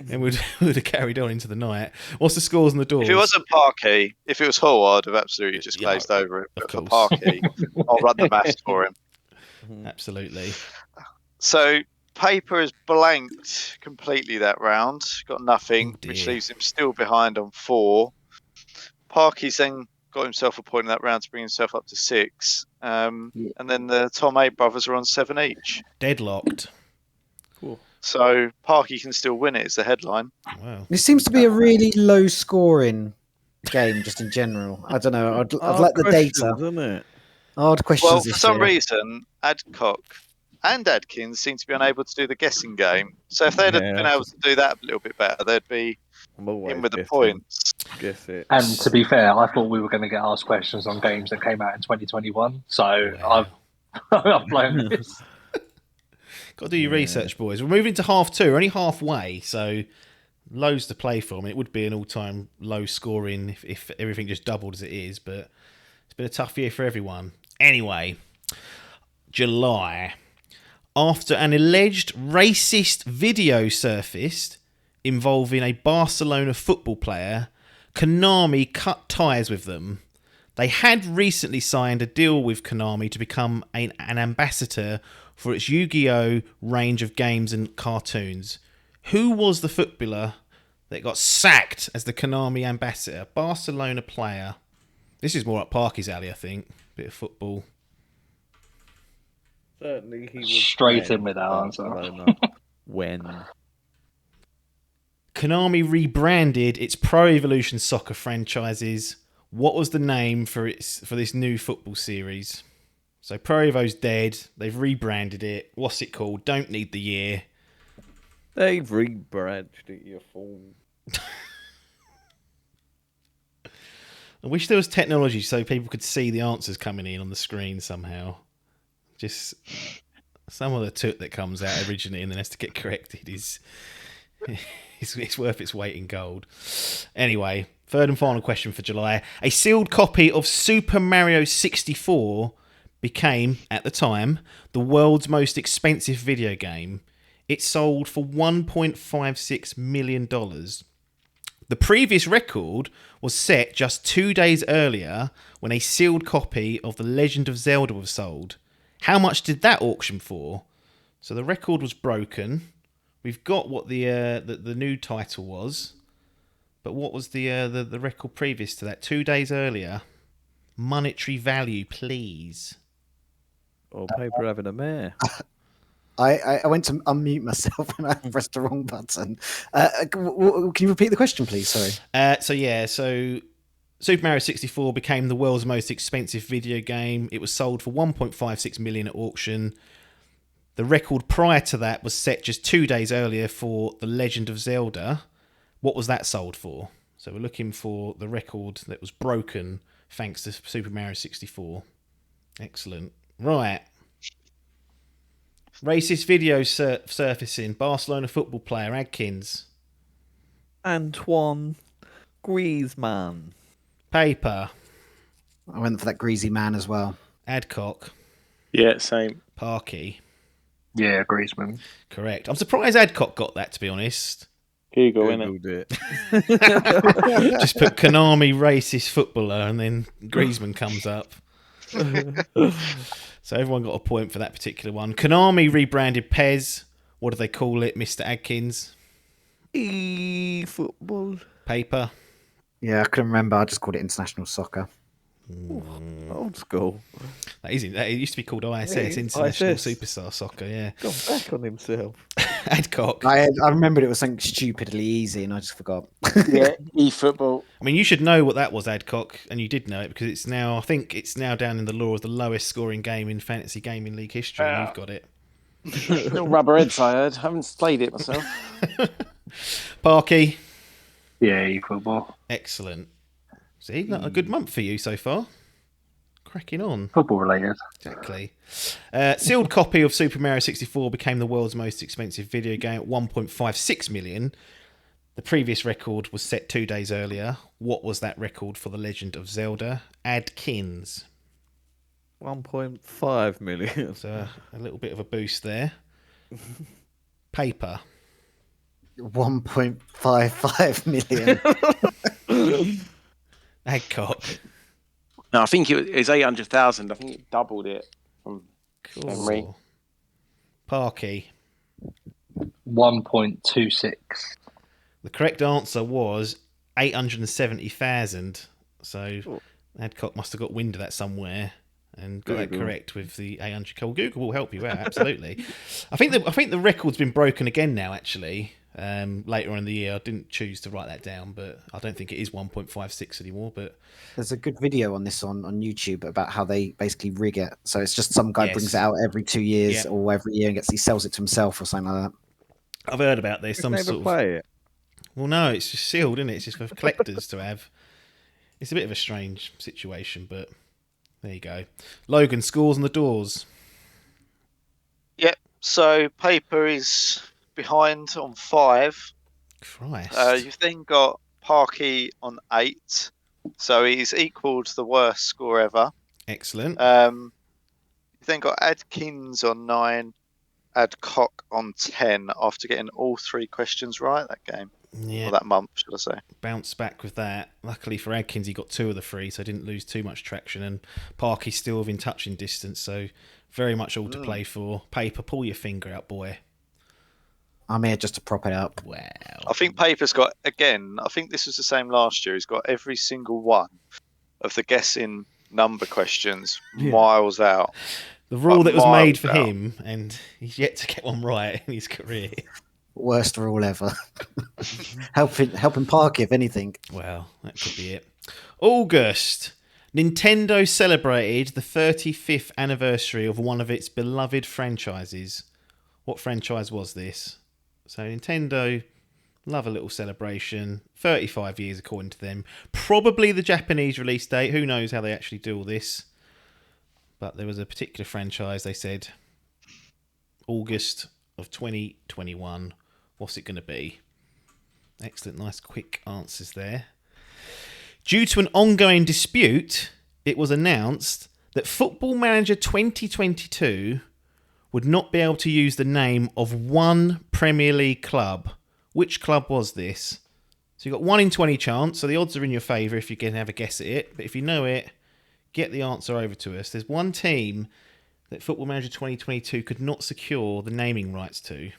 And would have carried on into the night. What's the scores on the doors? If it wasn't Parky, if it was Hull, I'd have absolutely just Yeah, glazed over it. of But for course. Parky, I'll run the maths for him. Absolutely. So Paper is blanked completely that round. Got nothing, Oh, which dear. leaves him still behind on 4. Parky's then got himself a point in that round to bring himself up to 6. And then the Tom A brothers are on 7 each. Deadlocked. So Parky can still win it. Is the headline. Wow. This seems to be a really low scoring game, just in general. I don't know. I'd like the data. Isn't it? Hard questions. Well, for this some year. reason, Adcock and Adkins seem to be unable to do the guessing game. So if they'd have Yeah, been able to do that a little bit better, they'd be I'm always in with the guessing. points. Guess it. And to be fair, I thought we were going to get asked questions on games that came out in 2021. So Wow. I've blown this. Got to do your research, boys. We're moving to half two. We're only halfway, so loads to play for. I mean, it would be an all-time low scoring if everything just doubled as it is, but it's been a tough year for everyone. Anyway, July. After an alleged racist video surfaced involving a Barcelona football player, Konami cut ties with them. They had recently signed a deal with Konami to become an ambassador for its Yu-Gi-Oh! Range of games and cartoons. Who was the footballer that got sacked as the Konami ambassador? Barcelona player. This is more up Parky's alley, I think. Bit of football. Certainly he was Straight in with that answer. Barcelona. When? Konami rebranded its Pro Evolution Soccer franchises. What was the name for this new football series? So Pro Evo's dead. They've rebranded it. What's it called? Don't need the year. They've rebranded it, you fool. I wish there was technology so people could see the answers coming in on the screen somehow. Just some of the toot that comes out originally and then has to get corrected is it's worth its weight in gold. Anyway, third and final question for July. A sealed copy of Super Mario 64 became, at the time, the world's most expensive video game. It sold for $1.56 million. The previous record was set just 2 days earlier when a sealed copy of The Legend of Zelda was sold. How much did that auction for? So the record was broken. We've got what the new title was, but what was the record previous to that? 2 days earlier. Monetary value, please. Or paper having a mare. I went to unmute myself and I pressed the wrong button. Can you repeat the question, please? Sorry. So Super Mario 64 became the world's most expensive video game. It was sold for $1.56 million at auction. The record prior to that was set just 2 days earlier for The Legend of Zelda. What was that sold for? So we're looking for the record that was broken thanks to Super Mario 64. Excellent. Right. Racist video surfacing. Barcelona football player Adkins. Antoine Griezmann. Paper. I went for that greasy man as well. Adcock. Yeah, same. Parky. Yeah, Griezmann. Correct. I'm surprised Adcock got that, to be honest. Google, innit? Googled it. Just put Konami racist footballer and then Griezmann comes up. So everyone got a point for that particular one. Konami rebranded Pez. What do they call it, Mr. Adkins? E-football. Paper. Yeah, I couldn't remember. I just called it international soccer. Old school. That isn't. It used to be called ISS, Yeah, International ISS. Superstar Soccer. Yeah. Gone back on himself. Adcock. I remembered it was something stupidly easy and I just forgot. Yeah, eFootball. I mean, you should know what that was, Adcock, and you did know it because it's now. I think it's now down in the law as the lowest scoring game in Fantasy Gaming League history. And you've got it. Little rubber heads, I heard. Haven't played it myself. Parky. Yeah, football. Excellent. See, not a good month for you so far. Cracking on. Football related. Exactly. Sealed copy of Super Mario 64 became the world's most expensive video game at $1.56 million. The previous record was set 2 days earlier. What was that record for The Legend of Zelda? Adkins. 1.5 million. So a little bit of a boost there. Paper. 1.55 million. Adcock. No, I think it was 800,000. I think it doubled it from memory. Cool. Parky. 1.26. The correct answer was 870,000. So Adcock must have got wind of that somewhere and got that correct with the 800. Well, Google will help you out, absolutely. I think the record's been broken again now, actually. Later on in the year, I didn't choose to write that down, but I don't think it is 1.56 anymore. But There's a good video on this on YouTube about how they basically rig it. So it's just some guy Yes. brings it out every 2 years Yeah. or every year and he sells it to himself or something like that. I've heard about this. Some Never sort of. play it. Well, no, it's just sealed, isn't it? It's just for collectors to have. It's a bit of a strange situation, but there you go. Logan, scores on the doors. Yep. So Paper is behind on 5. Christ. You've then got Parky on 8. So he's equalled the worst score ever. Excellent. You've then got Adkins on 9. Adcock on 10 after getting all 3 questions right that game. Yeah. Or that month, should I say. Bounce back with that. Luckily for Adkins, he got 2 of the 3, so didn't lose too much traction. And Parky's still within touching distance, so very much all to play for. Paper, pull your finger out, boy. I'm here just to prop it up. Wow. I think Paper's got, again, I think this was the same last year. He's got every single one of the guessing number questions miles out. The rule that was made for out. him, and he's yet to get one right in his career. Worst rule ever. helping Parky, if anything. Well, that could be it. August. Nintendo celebrated the 35th anniversary of one of its beloved franchises. What franchise was this? So Nintendo love a little celebration. 35 years according to them. Probably the Japanese release date. Who knows how they actually do all this. But there was a particular franchise, they said, August of 2021. What's it going to be? Excellent, nice, quick answers there. Due to an ongoing dispute, it was announced that Football Manager 2022 would not be able to use the name of one Premier League club. Which club was this? So you've got 1 in 20 chance, so the odds are in your favour if you can have a guess at it. But if you know it, get the answer over to us. There's one team that Football Manager 2022 could not secure the naming rights to.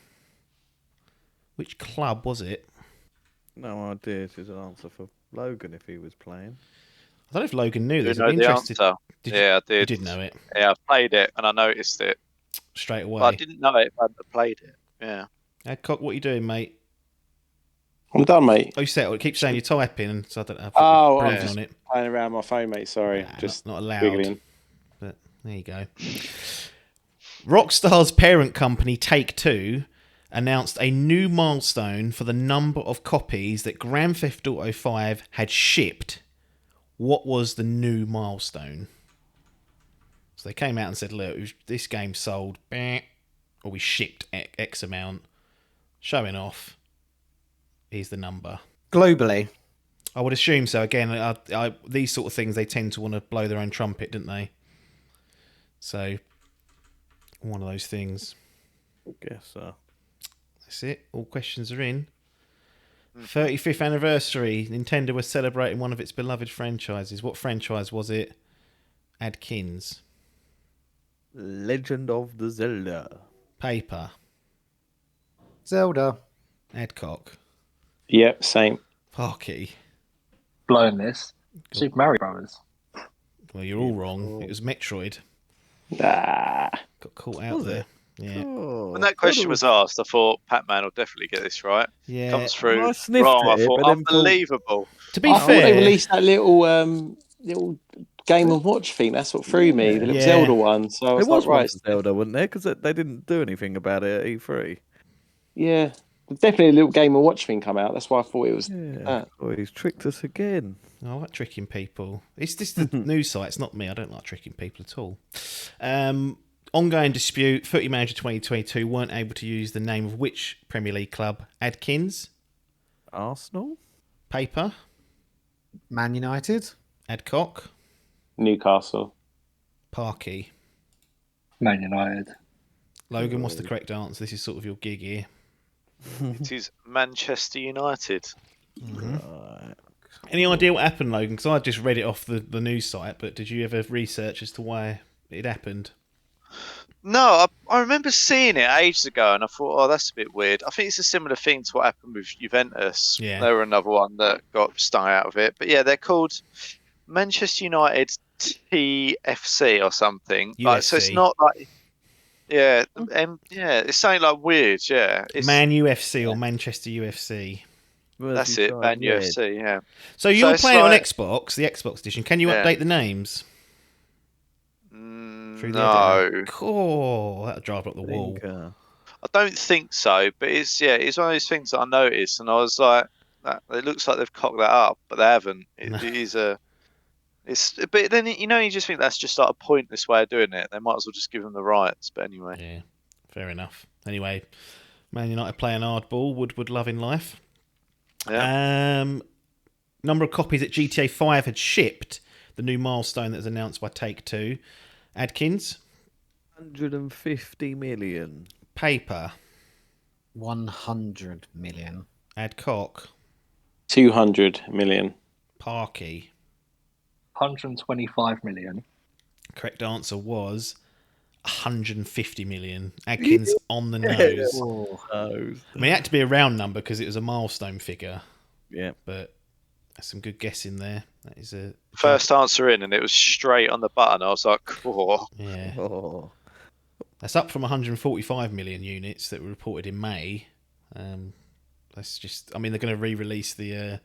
Which club was it? No idea. This is an answer for Logan if he was playing. I don't know if Logan knew this. You know I'd be the interested. answer. I did. You did know it Yeah, I played it and I noticed it. straight away. But I didn't know it, but I played it. Yeah. Adcock, what are you doing, mate? I'm done, mate. Oh, you said it keeps saying you're typing, and so I don't have Oh, I'm breathing just on it. playing around my phone, mate. Sorry, Nah, just not allowed. wiggling. But there you go. Rockstar's parent company Take-Two announced a new milestone for the number of copies that Grand Theft Auto 5 had shipped. What was the new milestone? So they came out and said, look, this game sold, or we shipped X amount. Showing off. Here's the number. Globally. I would assume so. Again, these sort of things, they tend to want to blow their own trumpet, don't they? So, one of those things. Guess so. That's it. All questions are in. 35th anniversary. Nintendo was celebrating one of its beloved franchises. What franchise was it? Adkins. Legend of the Zelda. Paper. Zelda. Adcock. Yep, same. Parky. Blowing this. Super Mario Brothers. Well, you're all wrong. It was Metroid. Ah, Got caught out Was there. it? Yeah. Oh, When that question was asked, I thought Pac-Man will definitely get this right. Yeah. Comes through I sniffed wrong. I it, thought but then thought- unbelievable. To be I thought fair, they released that little Game and Watch thing. That's what threw me. The little Yeah. Zelda one. So I There was was like, right, one for Zelda, wasn't there? Because they didn't do anything about it at E3. yeah, definitely a little Game and Watch thing come out. That's why I thought it was. Yeah. Oh, he's tricked us again. I like tricking people. It's just the news site. It's not me. I don't like tricking people at all. Ongoing dispute. Footy Manager 2022 weren't able to use the name of which Premier League club? Adkins. Arsenal? Paper. Man United. Adcock. Newcastle. Parky. Man United. Logan, what's the correct answer? This is sort of your gig here. It is Manchester United. Right. Any idea what happened, Logan? Because I just read it off the news site, but did you ever research as to why it happened? No, I remember seeing it ages ago, and I thought, oh, that's a bit weird. I think it's a similar thing to what happened with Juventus. Yeah. They were another one that got stung out of it. But yeah, they're called Manchester United TFC or something. Like, so it's UFC. not like, yeah, it's something like weird. Yeah, it's, Man UFC or Manchester UFC? that's it, Merseyside Man Red. UFC. Yeah. So you're it's playing it on like- Xbox, the Xbox edition. Can you Yeah. update the names? Through the No, editor? Cool. That'll drive up the wall. I don't think so. But it's one of those things that I noticed, and I was like, it looks like they've cocked that up, but they haven't. It is a. But then you just think that's just like a pointless way of doing it. They might as well just give them the rights. But anyway, Yeah. Fair enough. Anyway, Man United playing hardball. Woodward loving life. Yeah. Number of copies that GTA 5 had shipped. The new milestone that was announced by Take-Two. Adkins. 150 million. Paper. 100 million. Adcock. 200 million. Parky. 125 million. Correct answer was 150 million. Adkins on the nose. Oh. I mean, it had to be a round number because it was a milestone figure, Yeah. but that's some good guessing there. That is a First answer in, and it was straight on the button. I was like, "Whoa!" yeah. Oh. That's up from 145 million units that were reported in May. That's just. I mean, they're going to re-release it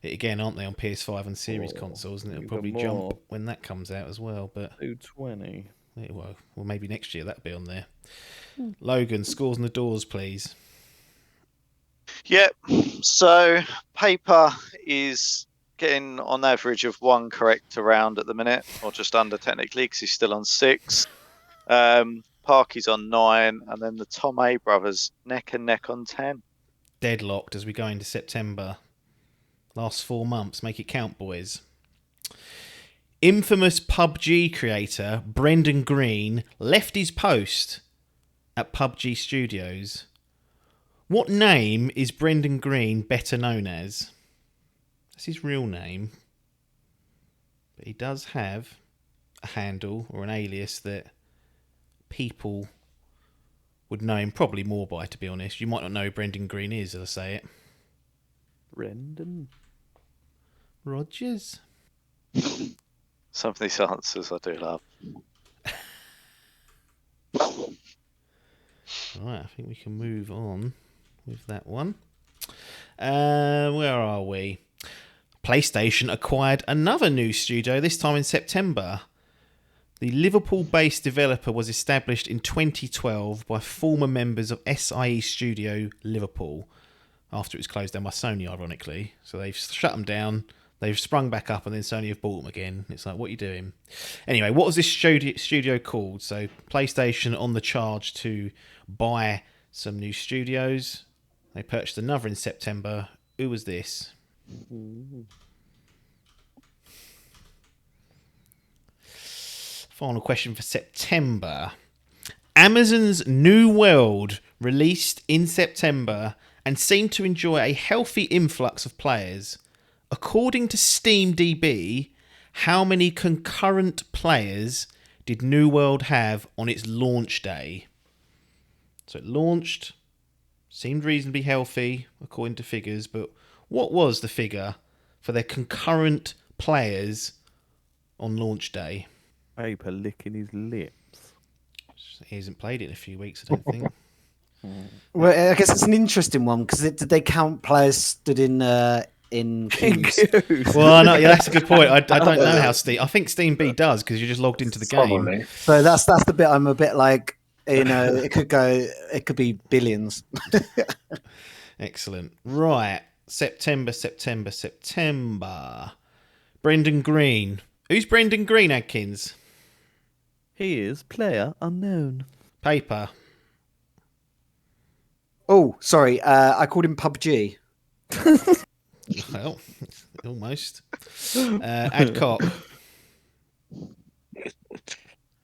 again, aren't they, on PS5 and Series consoles, and it'll even probably more. jump when that comes out as well. But 220. well, maybe next year that'll be on there. Logan, scores on the doors, please. Yep. So paper is getting on average of 1 correct around at the minute, or just under technically, because he's still on 6. Parky's on 9, and then the Tom A brothers neck and neck on 10. Deadlocked as we go into September. Last 4 months, make it count, boys. Infamous PUBG creator Brendan Green left his post at PUBG Studios. What name is Brendan Green better known as? That's his real name. But he does have a handle or an alias that people would know him probably more by, to be honest. You might not know who Brendan Green is, as I say it. Brendan Rogers. Some of these answers I do love. Right, I think we can move on with that one. Where are we? PlayStation acquired another new studio, this time in September. The Liverpool-based developer was established in 2012 by former members of SIE Studio Liverpool, after it was closed down by Sony, ironically. So they've shut them down, they've sprung back up, and then Sony have bought them again. It's like, what are you doing? Anyway, what was this studio called? So PlayStation on the charge to buy some new studios. They purchased another in September. Who was this? Final question for September. Amazon's New World released in September and seemed to enjoy a healthy influx of players. According to SteamDB, how many concurrent players did New World have on its launch day? So it launched, seemed reasonably healthy according to figures, but what was the figure for their concurrent players on launch day? Paper licking his lips. He hasn't played it in a few weeks, I don't think. Well, I guess it's an interesting one because did they count players stood in queues? Well, no, yeah, that's a good point. I don't know how Steam. I think Steam B does because you just logged into the game. Probably. So that's the bit I'm a bit like, it could be billions. Excellent. Right, September. Brendan Green. Who's Brendan Green, Adkins? He is player unknown. Paper. Oh, sorry. I called him PUBG. Well, almost. Adcock.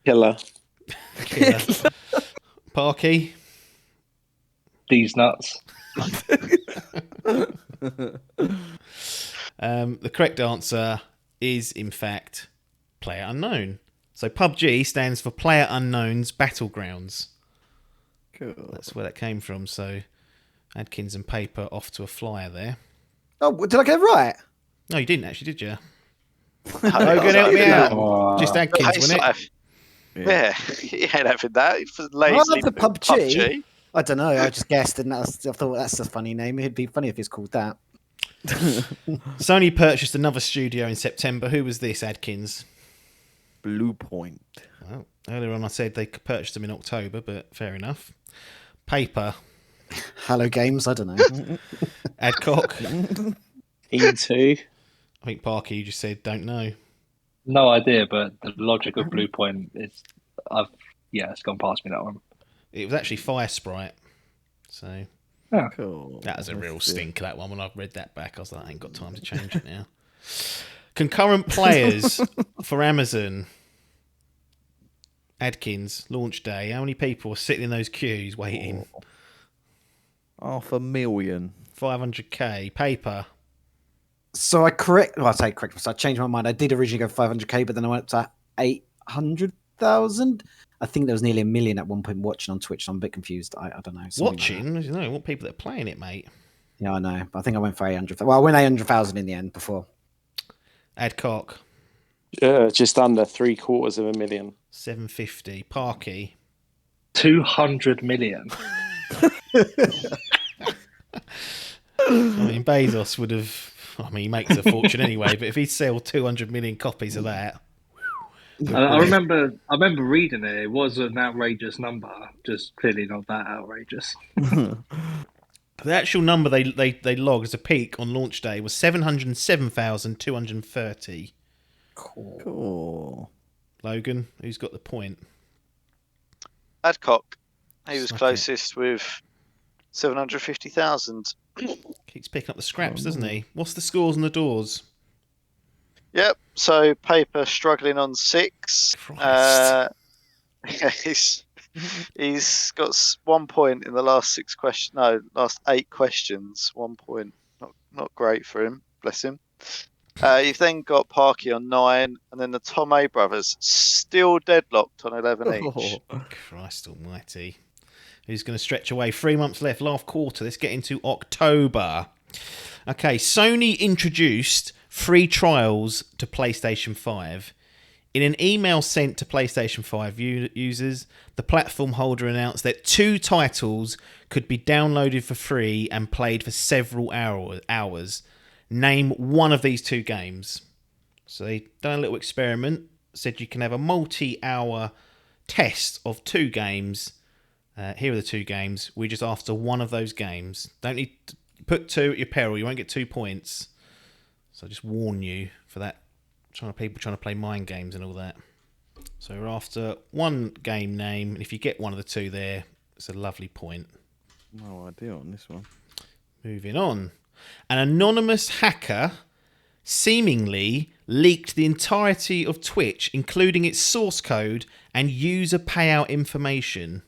Killer. Parky. These nuts. The correct answer is, in fact, Player Unknown. So PUBG stands for Player Unknown's Battlegrounds. Cool. That's where that came from. So Adkins and Paper off to a flyer there. Oh, did I get it right? No, you didn't actually, did you? Oh, Logan, help me out. Oh. Just Adkins, wasn't it? Yeah, he ain't having that. For I lazy love the PUBG. I don't know. I just guessed, and I thought that's a funny name. It'd be funny if it's called that. Sony purchased another studio in September. Who was this, Adkins? Blue Point. Well, earlier on I said they purchased them in October, but fair enough. Paper. Hello Games. I don't know. Adcock. E2. I think Parky, you just said don't know. No idea, but the logic of Blue Point it's gone past me, that one. It was actually Fire Sprite. So Cool. that was a real Let's see. stinker, that one. When I read that back, I was like, I ain't got time to change it now. Concurrent players for Amazon. Adkins, launch day. How many people are sitting in those queues waiting? 500,000. 500k. Paper. So I say correct. So I changed my mind. I did originally go 500k, but then I went up to 800,000. I think there was nearly 1 million at one point watching on Twitch. So I'm a bit confused. I don't know. something like that. Watching? You know, I want people that are playing it, mate. Yeah, I know. But I think I went for 800. Well, I went 800,000 in the end before. Adcock. Just under 750,000. 750. Parky. 200 million. I mean, Bezos would have. I mean, he makes a fortune anyway. But if he'd sell 200 million copies of that, I remember reading it. It was an outrageous number, just clearly not that outrageous. the actual number they logged as a peak on launch day was 707,230. Cool. Logan, who's got the point? Adcock. He was Suck it. closest with 750,000. Keeps picking up the scraps, doesn't he? What's the scores on the doors? Yep. So Paper struggling on 6. Christ. He's got 1 point in the last 6 questions. No, last 8 questions. 1 point. Not great for him. Bless him. You've then got Parky on 9, and then the Tom A brothers still deadlocked on 11 each. Christ almighty. Who's going to stretch away? 3 months left, last quarter. Let's get into October. Okay, Sony introduced free trials to PlayStation 5. In an email sent to PlayStation 5 users, the platform holder announced that 2 titles could be downloaded for free and played for several hours. Name one of these 2 games. So they done a little experiment, said you can have a multi-hour test of 2 games. Here are the 2 games. We're just after one of those games. Don't need to put 2 at your peril. You won't get 2 points. So I just warn you for that. People trying to play mind games and all that. So we're after one game name, and if you get one of the 2 there, it's a lovely point. No idea on this one. Moving on. An anonymous hacker seemingly leaked the entirety of Twitch, including its source code and user payout information.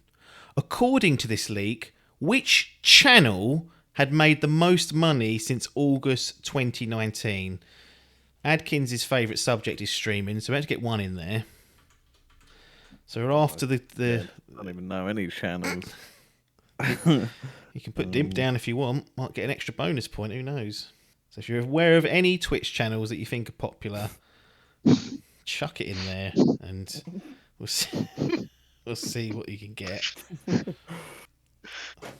According to this leak, which channel had made the most money since August 2019? Adkins' favourite subject is streaming, so we have to get one in there. So we're after the I don't even know any channels. You can put Dimp down if you want. Might get an extra bonus point, who knows? So if you're aware of any Twitch channels that you think are popular, chuck it in there and we'll see what you can get. I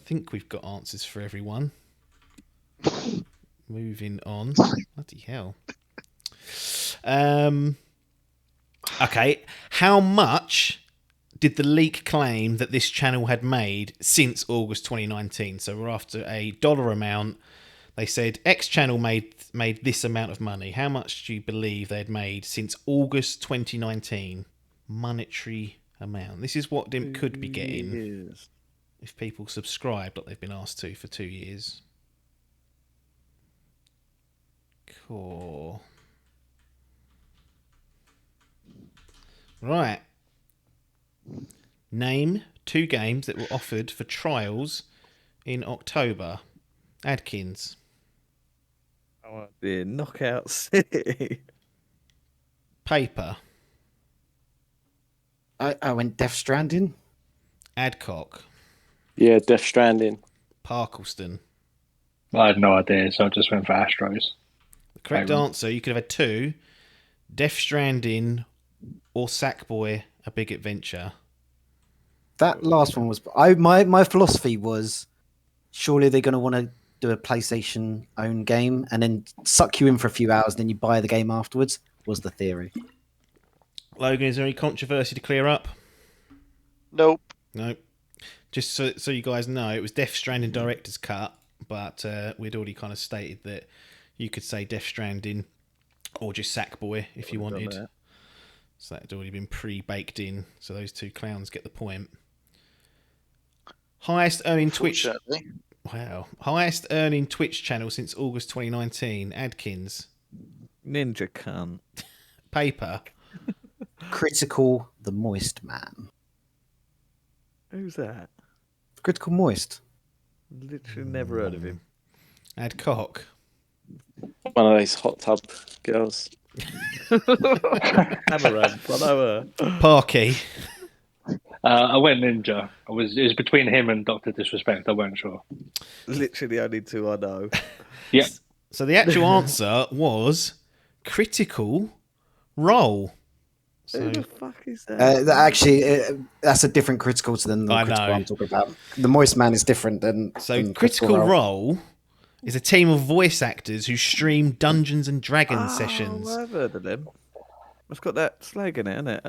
think we've got answers for everyone. Moving on. Bloody hell. Okay, how much did the leak claim that this channel had made since August 2019? So we're after a dollar amount. They said X channel made this amount of money. How much do you believe they had made since August 2019? Monetary amount. This is what Dimp could be getting if people subscribe like they've been asked to for 2 years. Cool. Right. Name 2 games that were offered for trials in October. Adkins. Oh dear, Knockout City. Paper. I went Death Stranding. Adcock. Yeah, Death Stranding. Parkleston. I had no idea, so I just went for Astros. The correct answer, you could have had 2. Death Stranding or Sackboy: A Big Adventure. That last one was my philosophy was surely they're going to want to do a PlayStation owned game and then suck you in for a few hours, then you buy the game afterwards. Was the theory. Logan, is there any controversy to clear up? Nope. No. Just so you guys know, it was Death Stranding Director's Cut, but we'd already kind of stated that you could say Death Stranding or just Sackboy if you wanted. So that had already been pre-baked in, so those 2 clowns get the point. Highest earning Twitch. Fortunately. Wow. Highest earning Twitch channel since August 2019. Adkins. Ninja cunt. Paper. Critical the Moist Man. Who's that? Critical Moist. Literally never heard of him. Adcock. One of those hot tub girls. Amaranth, I know her. Parky. I went Ninja. It was between him and Doctor Disrespect. I weren't sure. Literally the only two I know. Yep. So the actual answer was Critical Role. So, Who the fuck is that? That's a different critical than the I critical know. I'm talking about. The Moist Man is different than. than Critical Role is a team of voice actors who stream Dungeons and Dragons sessions. I've heard of them. It's got that slag in it, isn't it?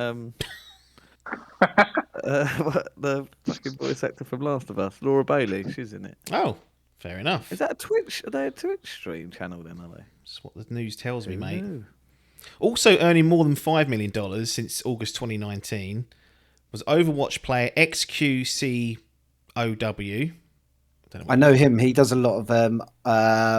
The fucking voice actor from Last of Us, Laura Bailey, she's in it. Oh, fair enough. Is that a Twitch? Are they a Twitch stream channel then? Are they? That's what the news tells me, Who mate. knew? Also earning more than $5 million since August 2019 was Overwatch player XQCOW. I know him. He does a lot of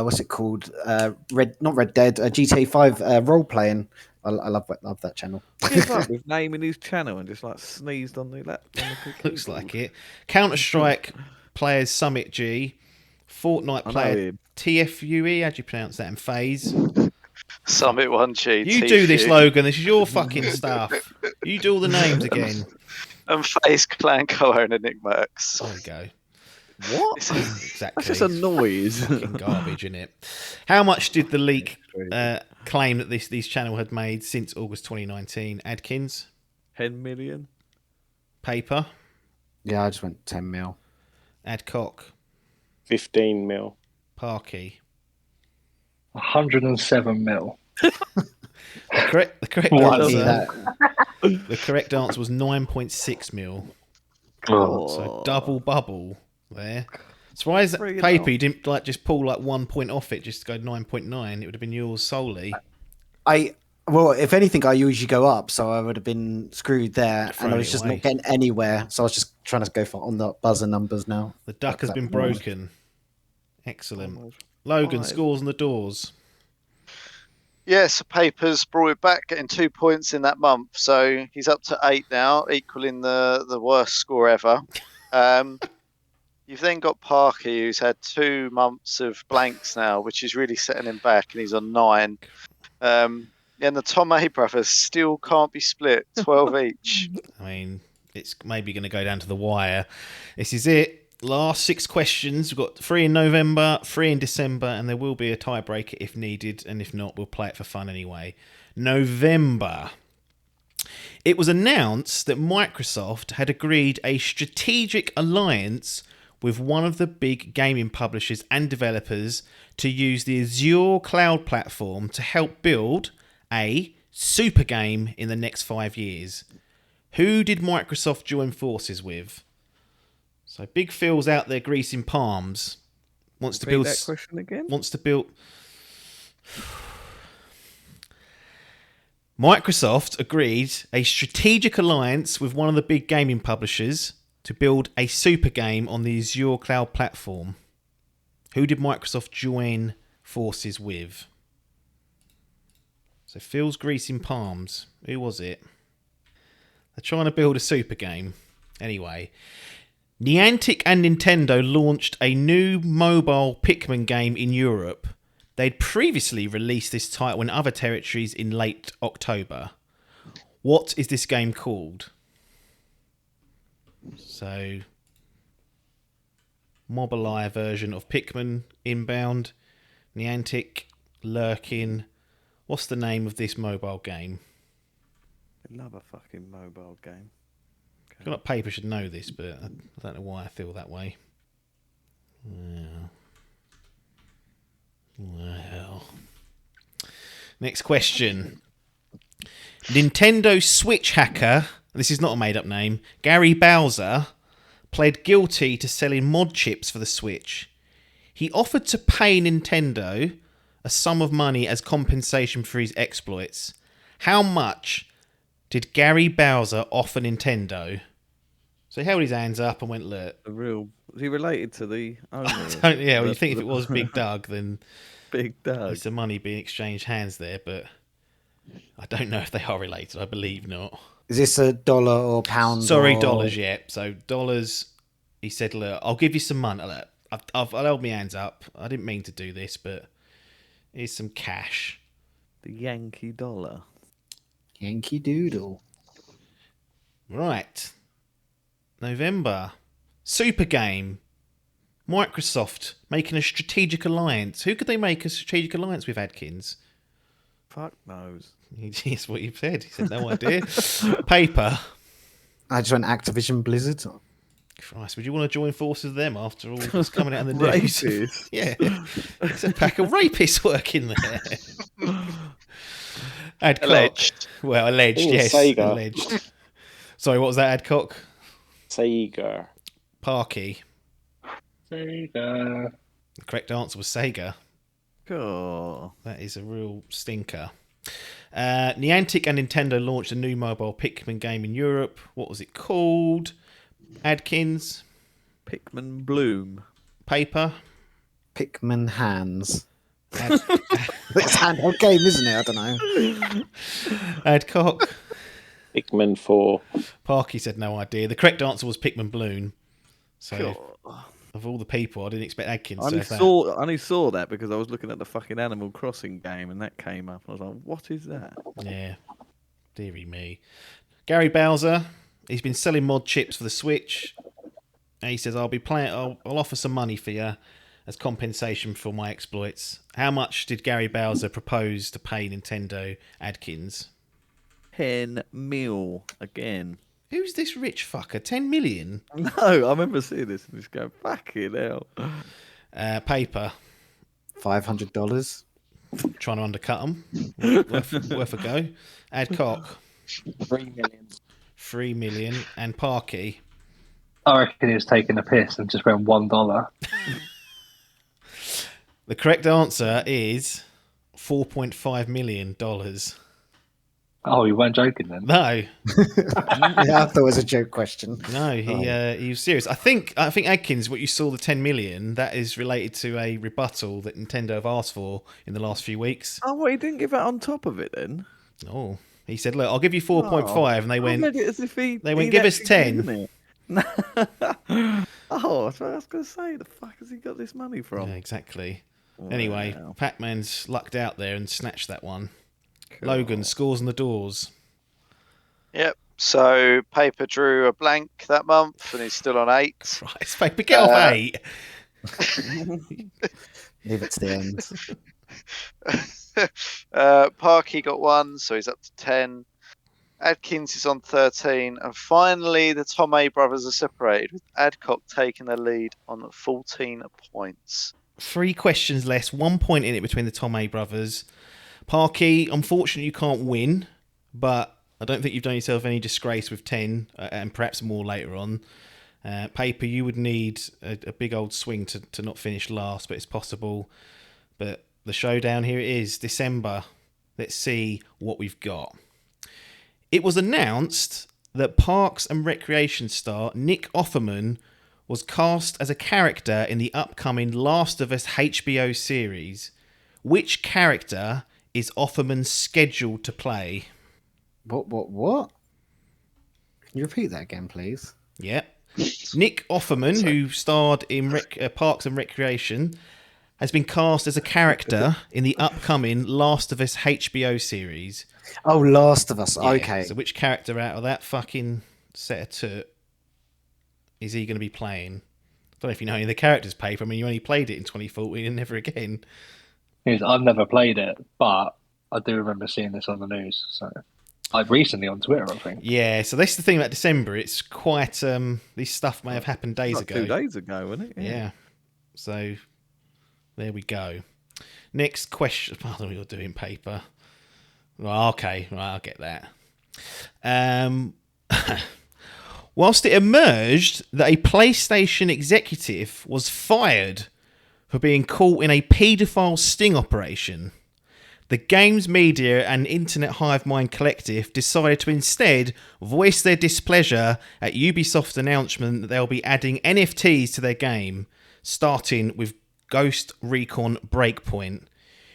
what's it called? Not Red Dead. GTA 5 role playing. I love that channel. Give up with naming his channel and just like sneezed on the keyboard. Looks like it. Counter Strike players Summit G, Fortnite I know player him. TFUE. How do you pronounce that? And FaZe. Summit 1G. You do this, Logan. This is your fucking stuff. You do all the names again. And Face Clan Co and Enigmax. There we go. What? Exactly. That's just a noise. Fucking garbage, isn't it? How much did the leak claim that this channel had made since August 2019? Adkins? 10 million. Paper? Yeah, I just went 10 mil. Adcock? 15 mil. Parky? 107 mil. The correct answer was 9.6 mil. So double bubble there. Surprised that Bring it Paper on. you didn't just pull 1 point off it, just to go 9.9. It would have been yours solely. Well, if anything, I usually go up, so I would have been screwed there, Thrown and I was it just away. not getting anywhere. So I was just trying to go for on the buzzer numbers now. The duck has been broken. Excellent. Almost Logan, five. scores on the doors. Yeah, so Papers brought it back, getting 2 points in that month. So he's up to 8 now, equaling the worst score ever. You've then got Parky, who's had 2 months of blanks now, which is really setting him back, and he's on 9. And the Tom A brothers still can't be split, 12 each. I mean, it's maybe going to go down to the wire. This is it. Last 6 questions. We've got 3 in November, 3 in December, and there will be a tiebreaker if needed, and if not, we'll play it for fun anyway. November. It was announced that Microsoft had agreed a strategic alliance with one of the big gaming publishers and developers to use the Azure cloud platform to help build a super game in the next 5 years. Who did Microsoft join forces with? So Big Phil's out there greasing palms. Wants to build that question again. Microsoft agreed a strategic alliance with one of the big gaming publishers to build a super game on the Azure cloud platform. Who did Microsoft join forces with? So Phil's greasing palms. Who was it? They're trying to build a super game. Anyway, Niantic and Nintendo launched a new mobile Pikmin game in Europe. They'd previously released this title in other territories in late October. What is this game called? So, Mobile version of Pikmin inbound. Niantic lurking. What's the name of this mobile game? I love a fucking mobile game. I feel like Paper should know this, but I don't know why I feel that way. Well. Next question. Nintendo Switch hacker, this is not a made-up name, Gary Bowser, pled guilty to selling mod chips for the Switch. He offered to pay Nintendo a sum of money as compensation for his exploits. How much did Gary Bowser offer Nintendo? So he held his hands up and went, look. A real Was he related to the owner? Yeah, well, you think if it was Big Doug, then Big Doug. there's some money being exchanged hands there, but I don't know if they are related. I believe not. Is this a dollar or pound? Sorry, or... dollars, yeah. So dollars, he said, look, I'll give you some money. Look, I've held my hands up. I didn't mean to do this, but here's some cash. The Yankee dollar. Yankee Doodle. Right. November. Super game. Microsoft making a strategic alliance. Who could they make a strategic alliance with, Adkins? Fuck knows. That's what you said. He said, no idea. Paper. I just went Activision Blizzard. Christ, would you want to join forces with them after all that's coming out in the news? Rapists. Yeah. There's a pack of rapists working there. Adcock. Alleged. Well, alleged, I think yes. it's Sega. Alleged. Sorry, what was that, Adcock? Sega. Parky. Sega. The correct answer was Sega. Cool. That is a real stinker. Niantic and Nintendo launched a new mobile Pikmin game in Europe. What was it called? Adkins. Pikmin Bloom. Paper. Pikmin Hands. It's a handheld game, isn't it? I don't know. Adcock. Pikmin 4. Parky said no idea. The correct answer was Pikmin Bloom. So, Cool. of all the people, I didn't expect Adkins I to only have that. saw, I only saw that because I was looking at the fucking Animal Crossing game and that came up. I was like, what is that? Yeah, dearie me. Gary Bowser, he's been selling mod chips for the Switch. And he says, I'll offer some money for you as compensation for my exploits. How much did Gary Bowser propose to pay Nintendo, Adkins? 10 mil again. Who's this rich fucker? 10 million? No, I remember seeing this and just going, fucking hell. Paper. $500. Trying to undercut them. Worth a go. Adcock. 3 million. 3 million. And Parky. I reckon he was taking a piss and just went $1. The correct answer is $4.5 million. Oh, you weren't joking then? No, Yeah, I thought it was a joke question. no, he was serious. I think Adkins, what you saw, the 10 million, that is related to a rebuttal that Nintendo have asked for in the last few weeks. Oh, what, he didn't give that on top of it then? Oh, he said, look, I'll give you 4.5, and they I went, read it as if they went, he'd give us actually 10. given it. Oh, that's what I was going to say. The fuck has he got this money from? Yeah, exactly. Anyway, Wow. Pac-Man's lucked out there and snatched that one. Cool. Logan, scores on the doors. Yep. So Paper drew a blank that month and he's still on 8. Christ, Paper, get off 8. Leave it to the end. Parky got 1, so he's up to 10. Adkins is on 13. And finally, the Tomei brothers are separated, with Adcock taking the lead on 14 points. 3 questions less, 1 point in it between the Tomei brothers. Parky, unfortunately, you can't win, but I don't think you've done yourself any disgrace with 10, and perhaps more later on. Paper, you would need a big old swing to not finish last, but it's possible. But the showdown, here it is, December. Let's see what we've got. It was announced that Parks and Recreation star Nick Offerman was cast as a character in the upcoming Last of Us HBO series. Which character is Offerman scheduled to play? What? Can you repeat that again, please? Yep. Nick Offerman, who starred in Parks and Recreation, has been cast as a character in the upcoming Last of Us HBO series. Oh, Last of Us. Yeah, Okay. So which character out of that fucking set of two is he going to be playing? I don't know if you know any of the characters, Paper. I mean, you only played it in 2014 and never again. I've never played it, but I do remember seeing this on the news. So, like recently on Twitter, I think. Yeah, so that's the thing about December. It's quite... this stuff may have happened days Like ago. 2 days ago, wasn't it? Yeah. So, there we go. Next question. I don't know what you're doing, Paper. Well, okay. Right, I'll get that. Whilst it emerged that a PlayStation executive was fired for being caught in a paedophile sting operation, The games media and internet hive mind collective decided to instead voice their displeasure at Ubisoft's announcement that they'll be adding NFTs to their game, starting with Ghost Recon Breakpoint.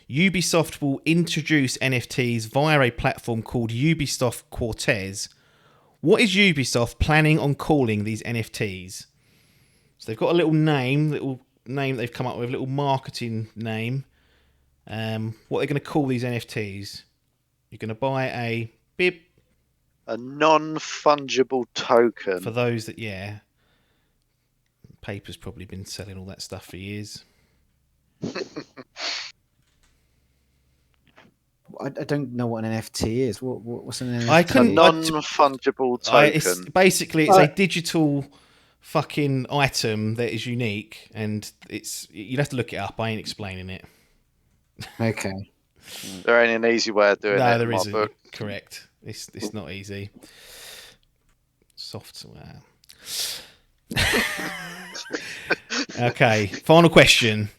Ubisoft will introduce NFTs via a platform called Ubisoft Cortez. What is Ubisoft planning on calling these NFTs? So they've got a little name they've come up with, a little marketing name. What are they going to call these NFTs? You're going to buy a bib. A non-fungible token. For those that, Paper's probably been selling all that stuff for years. I don't know what an NFT is. What's an NFT? I couldn't. Non-fungible token. It's a digital fucking item that is unique, and you'd have to look it up. I ain't explaining it. Okay. There ain't an easy way of doing it. No, there in my isn't. book. Correct. It's not easy. Software. Okay. Final question.